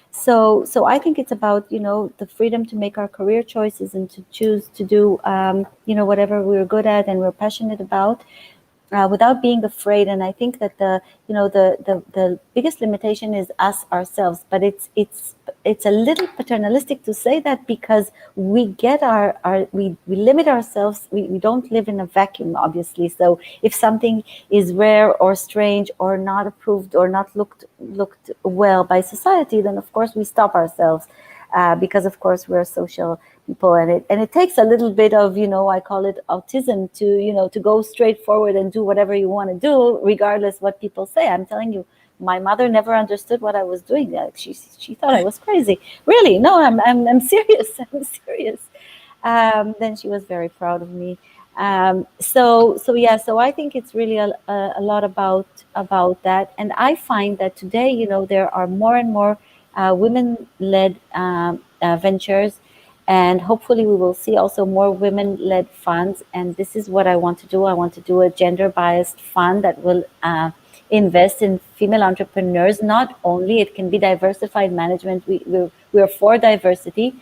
So I think it's about the freedom to make our career choices and to choose to do whatever we're good at and we're passionate about, without being afraid. And I think that the biggest limitation is us ourselves. But it's a little paternalistic to say that because we get we limit ourselves. We don't live in a vacuum, obviously. So if something is rare or strange or not approved or not looked well by society, then of course we stop ourselves. Because of course we're social people, and it takes a little bit of I call it autism to go straight forward and do whatever you want to do regardless what people say. I'm telling you, my mother never understood what I was doing. She thought I was crazy. Really, no, I'm serious. I'm serious. Then she was very proud of me. So I think it's really a lot about that, and I find that today there are more and more women-led ventures, and hopefully we will see also more women-led funds. And this is what I want to do. I want to do a gender-biased fund that will invest in female entrepreneurs. Not only it can be diversified management. We're for diversity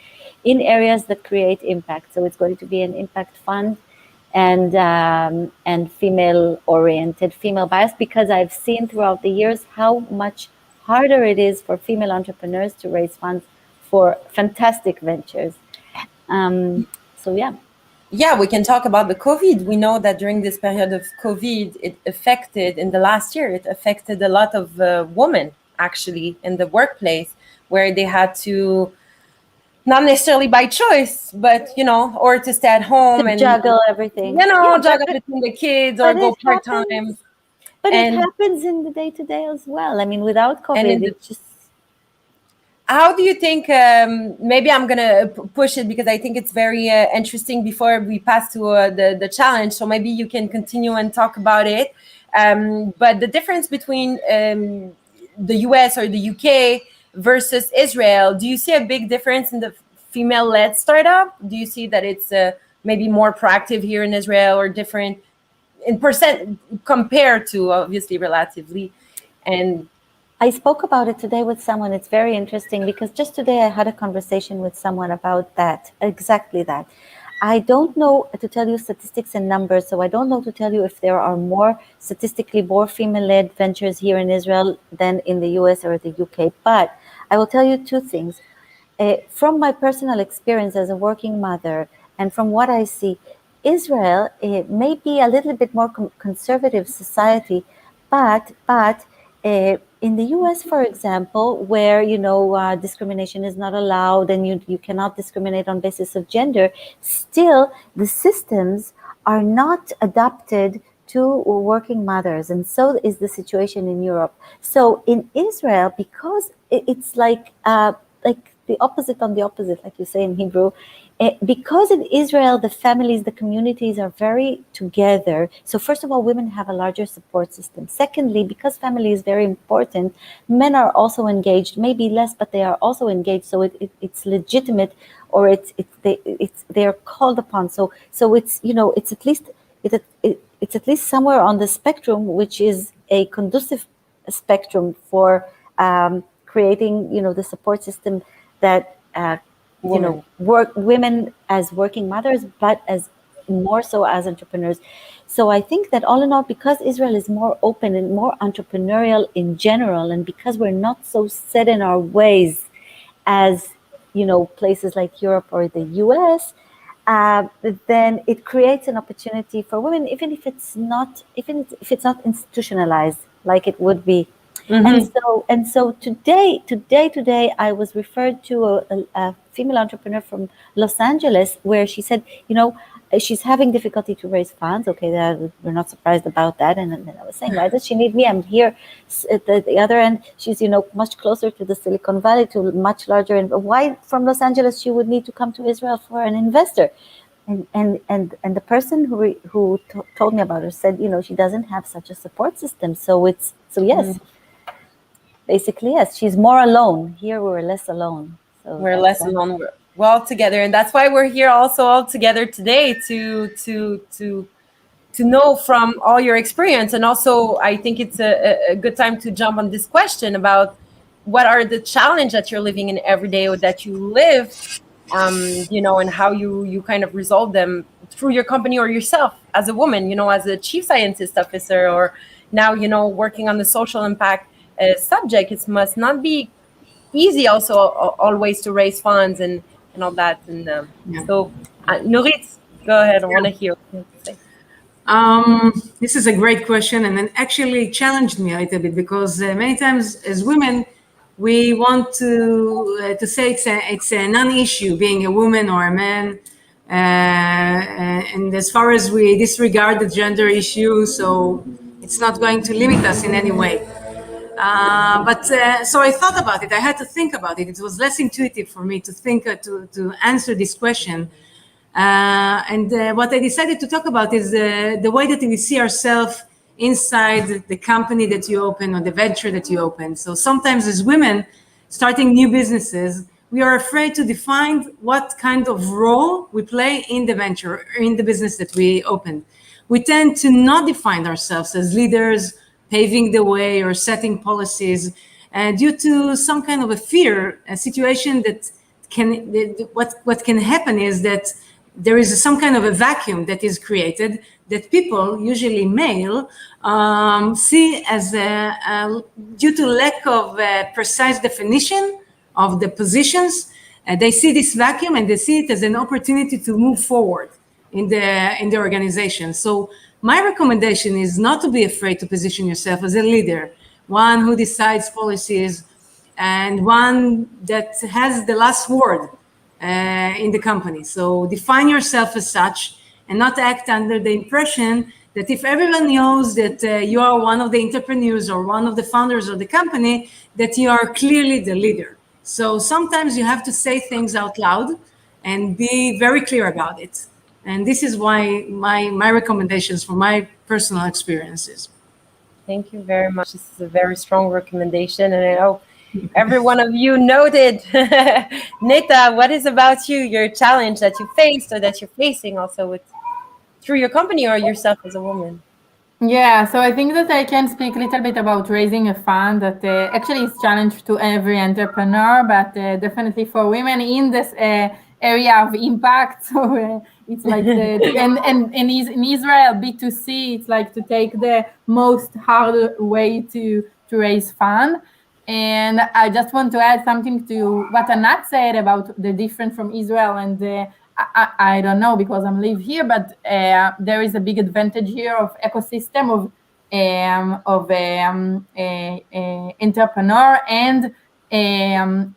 in areas that create impact. So it's going to be an impact fund and female-oriented, female-biased, because I've seen throughout the years how much harder it is for female entrepreneurs to raise funds for fantastic ventures. So yeah. Yeah, we can talk about the COVID. We know that during this period of COVID, it affected, in the last year, it affected a lot of women actually in the workplace, where they had to, not necessarily by choice, but, you know, or to stay at home To and juggle everything. you know, Yeah, juggle between the kids or but go it part-time. happens. But And- it happens in the day-to-day as well. I mean, without COVID, it's just... How do you think, maybe I'm going to push it because I think it's very interesting before we pass to the challenge. So maybe you can continue and talk about it. But the difference between the US or the UK versus Israel, do you see a big difference in the female-led startup? Do you see that it's maybe more proactive here in Israel or different in percent compared to, obviously, relatively? And I spoke about it today with someone. It's very interesting because just today I had a conversation with someone about that, exactly that. I don't know to tell you statistics and numbers, so I don't know to tell you if there are more statistically more female-led ventures here in Israel than in the US or the UK. But I will tell you two things. From my personal experience as a working mother and from what I see, Israel may be a little bit more conservative society, but in the US, for example, where, you know, discrimination is not allowed and you cannot discriminate on basis of gender, still the systems are not adapted to working mothers. And so is the situation in Europe. So in Israel, because it's like the opposite on the opposite, like you say in Hebrew, because in Israel, the families, the communities are very together. So first of all, women have a larger support system. Secondly, because family is very important, men are also engaged, maybe less, but they are also engaged. So it's legitimate, or they are called upon. So it's, you know, it's at least somewhere on the spectrum, which is a conducive spectrum for creating, you know, the support system that you know, women as working mothers, but as more so as entrepreneurs. So I think that all in all, because Israel is more open and more entrepreneurial in general, and because we're not so set in our ways as, you know, places like Europe or the US, then it creates an opportunity for women, even if it's not institutionalized like it would be. Mm-hmm. And so today, I was referred to a female entrepreneur from Los Angeles, where she said, you know, she's having difficulty to raise funds. Okay, we're not surprised about that. And then I was saying, why does she need me? I'm here at the other end. She's, you know, much closer to the Silicon Valley, to much larger. And why from Los Angeles she would need to come to Israel for an investor? And the person who told me about her said, you know, she doesn't have such a support system. So yes. Mm-hmm. Basically, yes, she's more alone. Here, we're less alone. So we're less alone. We're all together, and that's why we're here also all together today to know from all your experience. And also, I think it's a good time to jump on this question about what are the challenges that you're living in every day, or that you live, you know, and how you kind of resolve them through your company or yourself as a woman, you know, as a chief scientist officer, or now, you know, working on the social impact subject. It must not be easy also always to raise funds and all that. And so Nurit, go ahead. I want to hear what you say. This is a great question, and it actually challenged me a little bit, because many times as women we want to say it's a non-issue being a woman or a man, and as far as we disregard the gender issue, so it's not going to limit us in any way. So I thought about it. I had to think about it. It was less intuitive for me to think to answer this question. And what I decided to talk about is the way that we see ourselves inside the company that you open or the venture that you open. So sometimes as women starting new businesses, we are afraid to define what kind of role we play in the venture, in the business that we open. We tend to not define ourselves as leaders, paving the way or setting policies, due to some kind of a fear, a situation that what can happen is that there is some kind of a vacuum that is created that people, usually male, see as due to lack of precise definition of the positions. They see this vacuum and they see it as an opportunity to move forward in the organization. So my recommendation is not to be afraid to position yourself as a leader, one who decides policies and one that has the last word in the company. So define yourself as such and not act under the impression that if everyone knows that you are one of the entrepreneurs or one of the founders of the company, that you are clearly the leader. So sometimes you have to say things out loud and be very clear about it. And this is why my recommendations from my personal experiences. Thank you very much. This is a very strong recommendation, and I hope every one of you noted. Nita, what is about you, your challenge that you faced or that you're facing also through your company or yourself as a woman? Yeah, so I think that I can speak a little bit about raising a fund that actually is challenge to every entrepreneur, but definitely for women in this area of impact. So it's like and in Israel B2C, it's like to take the most hard way to raise fund. And I just want to add something to what Anat said about the difference from Israel. And I don't know because I live here, but there is a big advantage here of ecosystem of entrepreneur and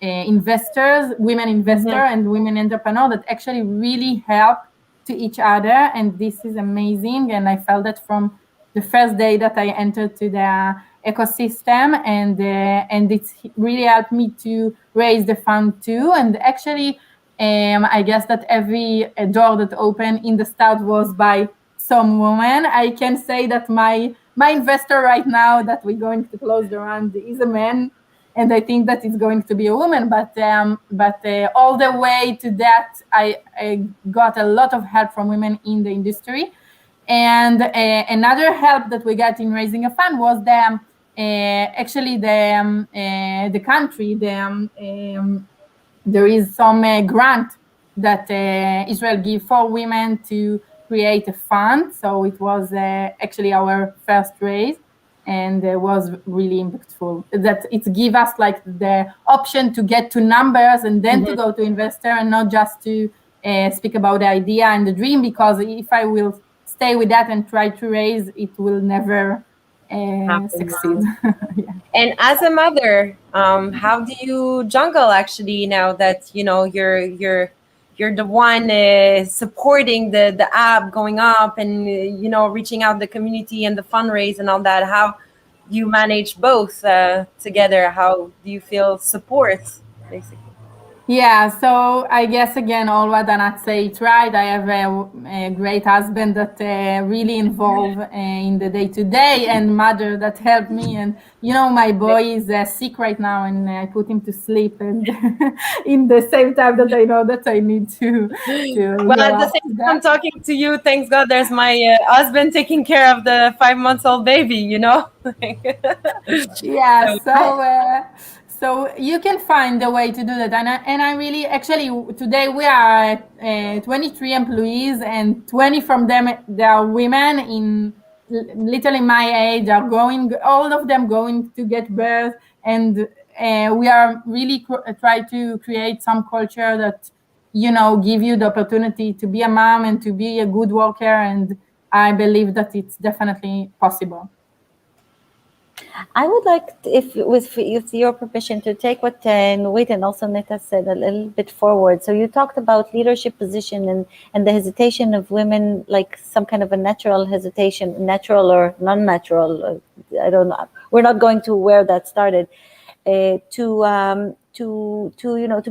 investors, women investor and women entrepreneur that actually really help to each other. And this is amazing. And I felt that from the first day that I entered to the ecosystem, and it's really helped me to raise the fund too. And actually, I guess that every door that opened in the start was by some woman. I can say that my investor right now that we're going to close the round is a man, and I think that it's going to be a woman. But all the way to that, I got a lot of help from women in the industry. And another help that we got in raising a fund was the country. There is some grant that Israel give for women to create a fund. So it was actually our first raise, and was really impactful. That it give us like the option to get to numbers and then to go to investor, and not just to speak about the idea and the dream. Because if I will stay with that and try to raise, it will never succeed. Yeah. And as a mother, how do you jungle actually now that you're the one supporting the app going up and reaching out the community and the fundraise and all that? How do you manage both together? How do you feel support basically? Yeah, so I guess again, all what Anat say, it's right. I have a great husband that really involved in the day-to-day, and mother that helped me. And my boy is sick right now, and I put him to sleep. And in the same time that I know that I need to well, at the same time I'm talking to you, thanks God, there's my husband taking care of the 5-month-old baby. Yeah. So you can find a way to do that. And I really, actually, today we are 23 employees, and 20 from them, they are women in literally my age, all of them going to get birth. And we are really try to create some culture that, give you the opportunity to be a mom and to be a good worker. And I believe that it's definitely possible. I would like, with your permission, to take what Nurit and also Nita said a little bit forward. So you talked about leadership position and the hesitation of women, like some kind of a natural hesitation, natural or non-natural. I don't know. We're not going to where that started. To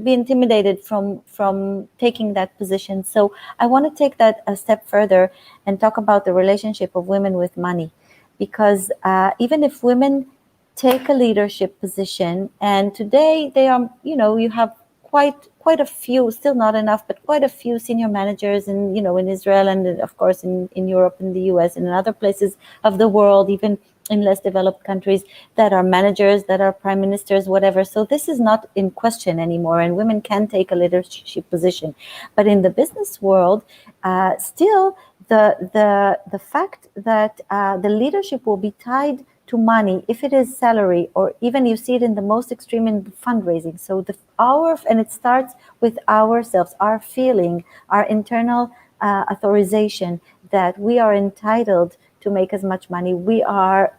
be intimidated from taking that position. So I want to take that a step further and talk about the relationship of women with money. Because even if women take a leadership position, and today they are, you have quite a few, still not enough, but quite a few senior managers in Israel, and of course in Europe, in the US, and in other places of the world, even in less developed countries that are managers, that are prime ministers, whatever. So this is not in question anymore, and women can take a leadership position. But in the business world, still the fact that the leadership will be tied to money, if it is salary, or even you see it in the most extreme in fundraising. So and it starts with ourselves, our feeling, our internal authorization that we are entitled to make as much money. We are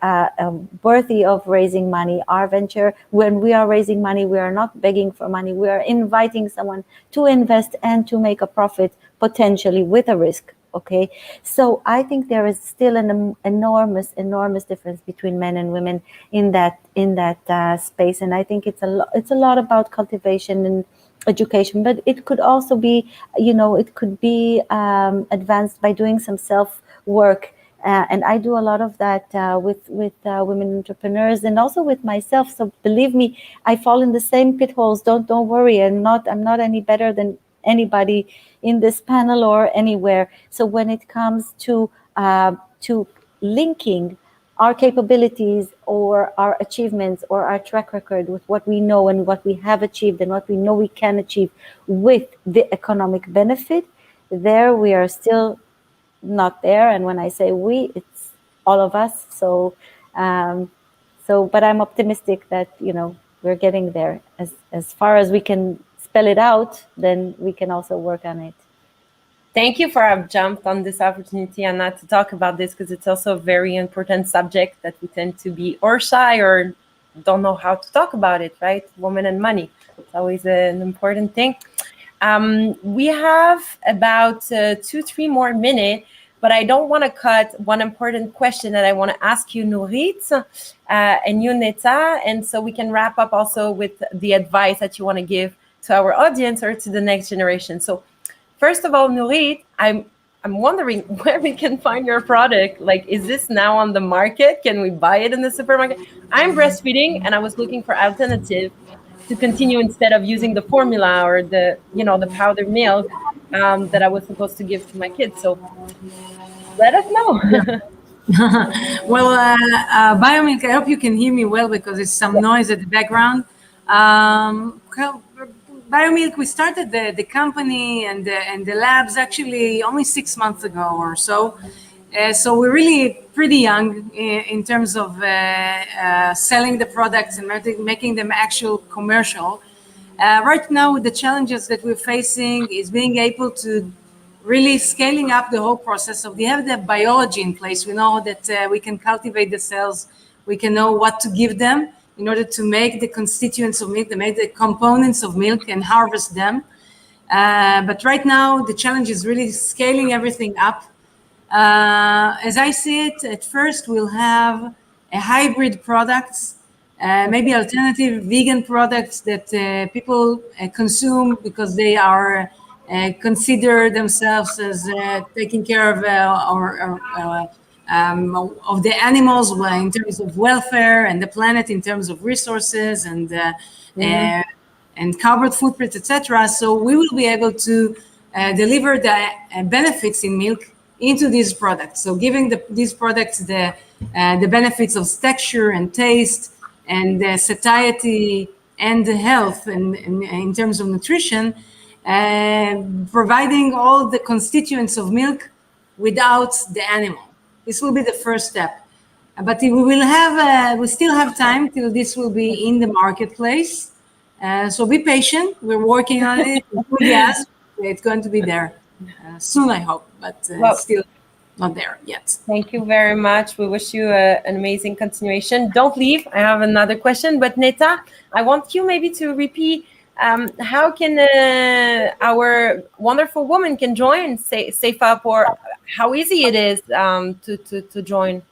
worthy of raising money. Our venture, when we are raising money, we are not begging for money. We are inviting someone to invest and to make a profit, potentially with a risk. Okay, so I think there is still an enormous difference between men and women in that space, and I think it's a lot about cultivation and education, but it could also be, it could be advanced by doing some self work, and I do a lot of that with women entrepreneurs and also with myself. So believe me, I fall in the same pitfalls. Don't worry, I'm not any better than anybody in this panel or anywhere. So when it comes to linking our capabilities or our achievements or our track record with what we know and what we have achieved and what we know we can achieve with the economic benefit, there we are still not there. And when I say we, it's all of us. So but I'm optimistic that we're getting there. As far as we can spell it out, then we can also work on it. Thank you for having jumped on this opportunity, Anna, to talk about this, because it's also a very important subject that we tend to be or shy or don't know how to talk about it, right? Women and money. It's always an important thing. We have about 2-3 more minutes, but I don't want to cut one important question that I want to ask you, Nurit, and you, Netta, and so we can wrap up also with the advice that you want to give to our audience or to the next generation. So first of all, Nurit, I'm wondering where we can find your product. Like, is this now on the market? Can we buy it in the supermarket? I'm breastfeeding, and I was looking for alternative to continue instead of using the formula or the powdered milk that I was supposed to give to my kids. So let us know. Well, Biomilk, I hope you can hear me well because there's some noise at the background. Biomilk, we started the company and the labs actually only 6 months ago or so. So we're really pretty young in terms of selling the products and making them actual commercial. Right now, the challenges that we're facing is being able to really scaling up the whole process. So we have the biology in place. We know that we can cultivate the cells. We can know what to give them in order to make the constituents of milk, to make the components of milk and harvest them. But right now, the challenge is really scaling everything up. As I see it, at first we'll have a hybrid products, maybe alternative vegan products that people consume because they are consider themselves as taking care of of the animals in terms of welfare and the planet in terms of resources and carbon footprint, etc. So we will be able to deliver the benefits in milk into these products. So giving these products the benefits of texture and taste and satiety and health and in terms of nutrition, providing all the constituents of milk without the animal. This will be the first step, but we will have we still have time till this will be in the marketplace. So be patient. We're working on it. Yes, it's going to be there soon, I hope, but still not there yet. Thank you very much. We wish you an amazing continuation. Don't leave. I have another question, but Netta, I want you maybe to repeat how can our wonderful woman can join Safe Up, or how easy it is to join?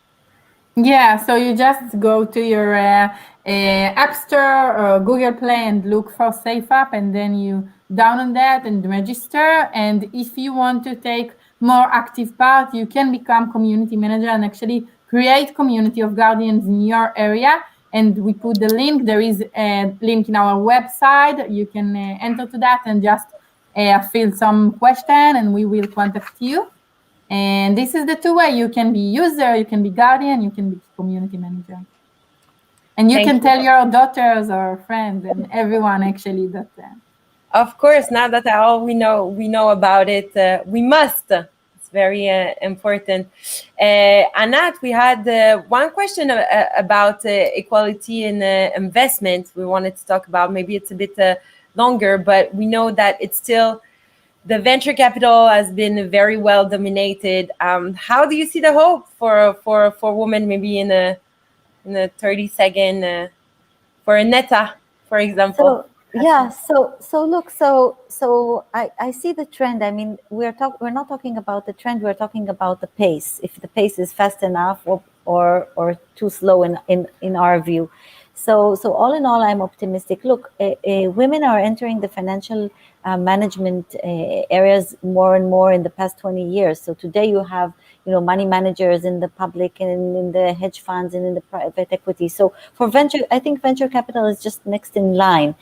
Yeah, so you just go to your App Store or Google Play and look for Safe Up, and then you download that and register. And if you want to take more active part, you can become community manager and actually create community of guardians in your area. And we put the link. There is a link in our website. You can enter to that and just fill some question, and we will contact you. And this is the two way. You can be user, you can be guardian, you can be community manager. And you can tell your daughters or friends and everyone actually that. Of course, now that all we know about it, we must. It's very important. Anat, we had one question about equality in investment. We wanted to talk about. Maybe it's a bit longer, but we know that it's still the venture capital has been very well dominated. How do you see the hope for women? Maybe in a 30-second for Netta, for example. So I see the trend. I mean, we're not talking about the trend. We're talking about the pace. If the pace is fast enough or too slow in our view. So all in all, I'm optimistic. Look, women are entering the financial management areas more and more in the past 20 years. So today you have money managers in the public and in the hedge funds and in the private equity. So for venture, I think venture capital is just next in line.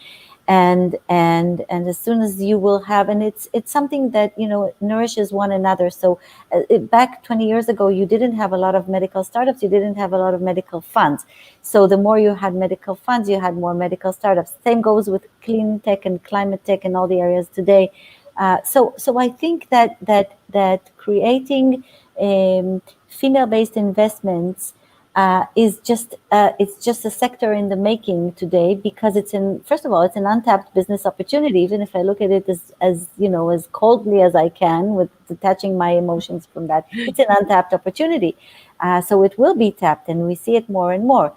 And as soon as you will have, and it's something that nourishes one another. So back 20 years ago, you didn't have a lot of medical startups, you didn't have a lot of medical funds. So the more you had medical funds, you had more medical startups. Same goes with clean tech and climate tech and all the areas today. So I think that creating female-based investments is just it's just a sector in the making today, because first of all, it's an untapped business opportunity. Even if I look at it as coldly as I can, with detaching my emotions from that, it's an untapped opportunity. So it will be tapped, and we see it more and more.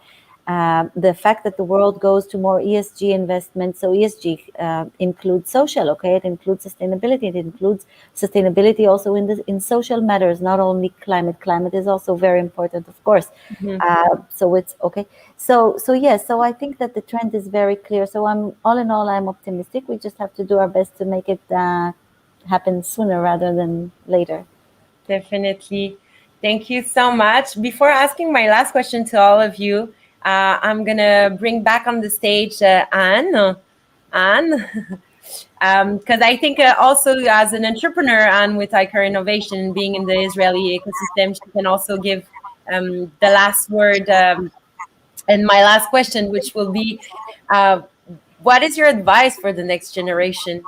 The fact that the world goes to more ESG investments, so ESG includes social, okay? It includes sustainability. It includes sustainability also in social matters, not only climate. Climate is also very important, of course. Mm-hmm. So it's okay. So yes. So I think that the trend is very clear. So all in all, I'm optimistic. We just have to do our best to make it happen sooner rather than later. Definitely. Thank you so much. Before asking my last question to all of you, I'm going to bring back on the stage Anne, because I think also as an entrepreneur and with Icar Innovation, being in the Israeli ecosystem, she can also give the last word. And my last question, which will be, what is your advice for the next generation,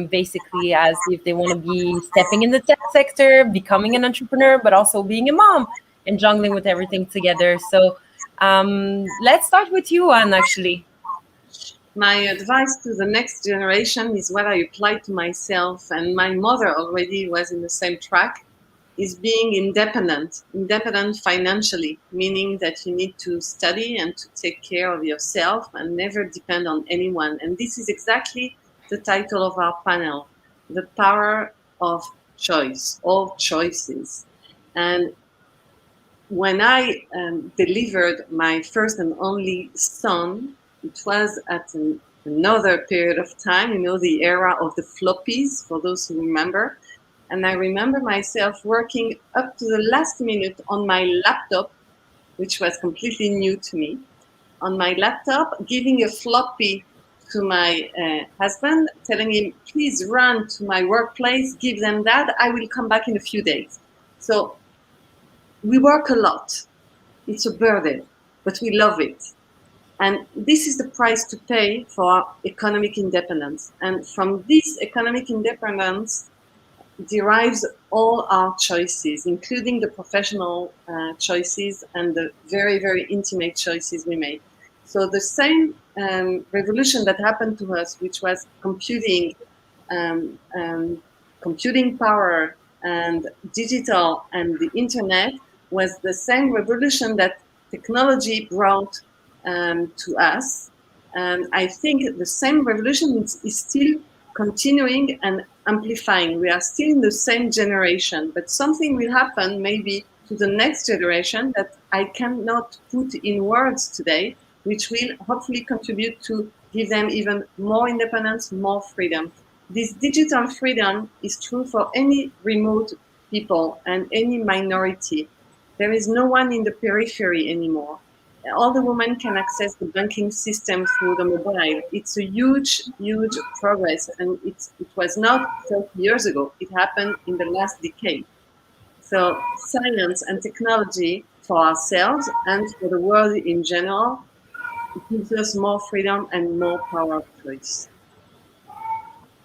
basically, as if they want to be stepping in the tech sector, becoming an entrepreneur, but also being a mom and jungling with everything together? So let's start with you, Anne, actually. My advice to the next generation is what I applied to myself, and my mother already was in the same track, is being independent financially, meaning that you need to study and to take care of yourself and never depend on anyone. And this is exactly the title of our panel, The Power of Choice, all choices. And when I delivered my first and only son, it was at another period of time, the era of the floppies, for those who remember. And I remember myself working up to the last minute on my laptop, which was completely new to me, on my laptop, giving a floppy to my husband, telling him, please run to my workplace, give them that, I will come back in a few days. So we work a lot. It's a burden, but we love it. And this is the price to pay for economic independence. And from this economic independence derives all our choices, including the professional choices and the very, very intimate choices we make. So the same revolution that happened to us, which was computing power and digital and the internet, was the same revolution that technology brought to us. I think the same revolution is still continuing and amplifying. We are still in the same generation, but something will happen maybe to the next generation that I cannot put in words today, which will hopefully contribute to give them even more independence, more freedom. This digital freedom is true for any remote people and any minority. There is no one in the periphery anymore. All the women can access the banking system through the mobile. It's a huge, huge progress, and it was not 30 years ago. It happened in the last decade. So science and technology for ourselves and for the world in general, it gives us more freedom and more power of choice.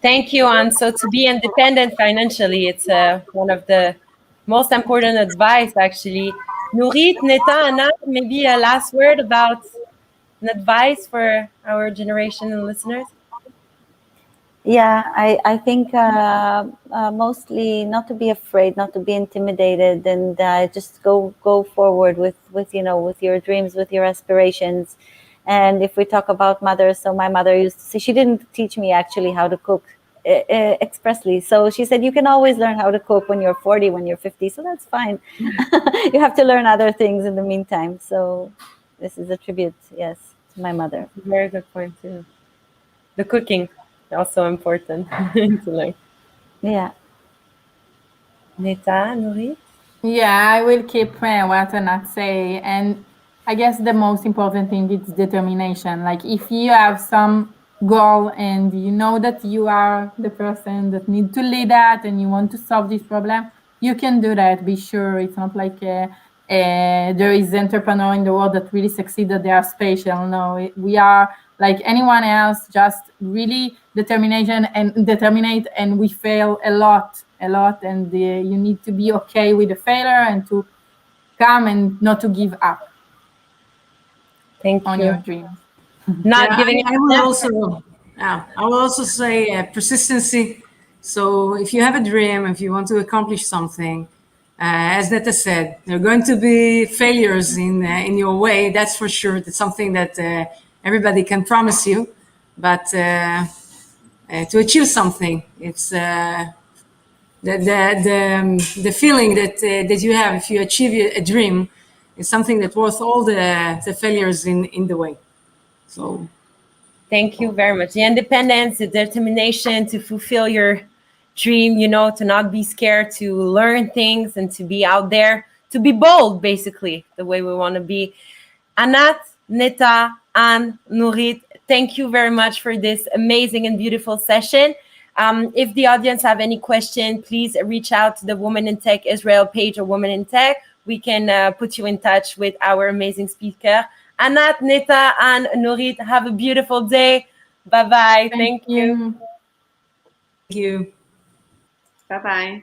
Thank you, Anne. So to be independent financially, it's one of the most important advice, actually. Nourit, Neta, Anat, maybe a last word about an advice for our generation and listeners? Yeah, I think mostly not to be afraid, not to be intimidated, and just go forward with with your dreams, with your aspirations. And if we talk about mothers, so my mother used to say, she didn't teach me actually how to cook expressly. So she said, you can always learn how to cook when you're 40, when you're 50. So that's fine. You have to learn other things in the meantime. So this is a tribute, yes, to my mother. Very good point too. The cooking, also important to learn. Yeah. Neta, Nourit? Yeah, I will keep what Anat say, and I guess the most important thing is determination. Like if you have some goal and you know that you are the person that need to lead that and you want to solve this problem, you can do that. Be sure it's not like there is entrepreneur in the world that really succeed that they are special. No, we are like anyone else, just really determination and determinate, and we fail a lot, and you need to be okay with the failure and to come and not to give up. Thank on you. your dreams. Not giving I will also say persistency. So if you have a dream, if you want to accomplish something, as Neta said, there are going to be failures in your way. That's for sure. That's something that everybody can promise you. But to achieve something, it's the feeling that you have if you achieve a dream is something that's worth all the failures in the way. So thank you very much. The independence, the determination to fulfill your dream, to not be scared, to learn things and to be out there, to be bold, basically, the way we want to be. Anat, Neta, Anne, Nourit, thank you very much for this amazing and beautiful session. If the audience have any question, please reach out to the Women in Tech Israel page or Women in Tech. We can put you in touch with our amazing speaker. Anat, Neta, and Nourit, have a beautiful day. Bye-bye. Thank you. Thank you. Bye-bye.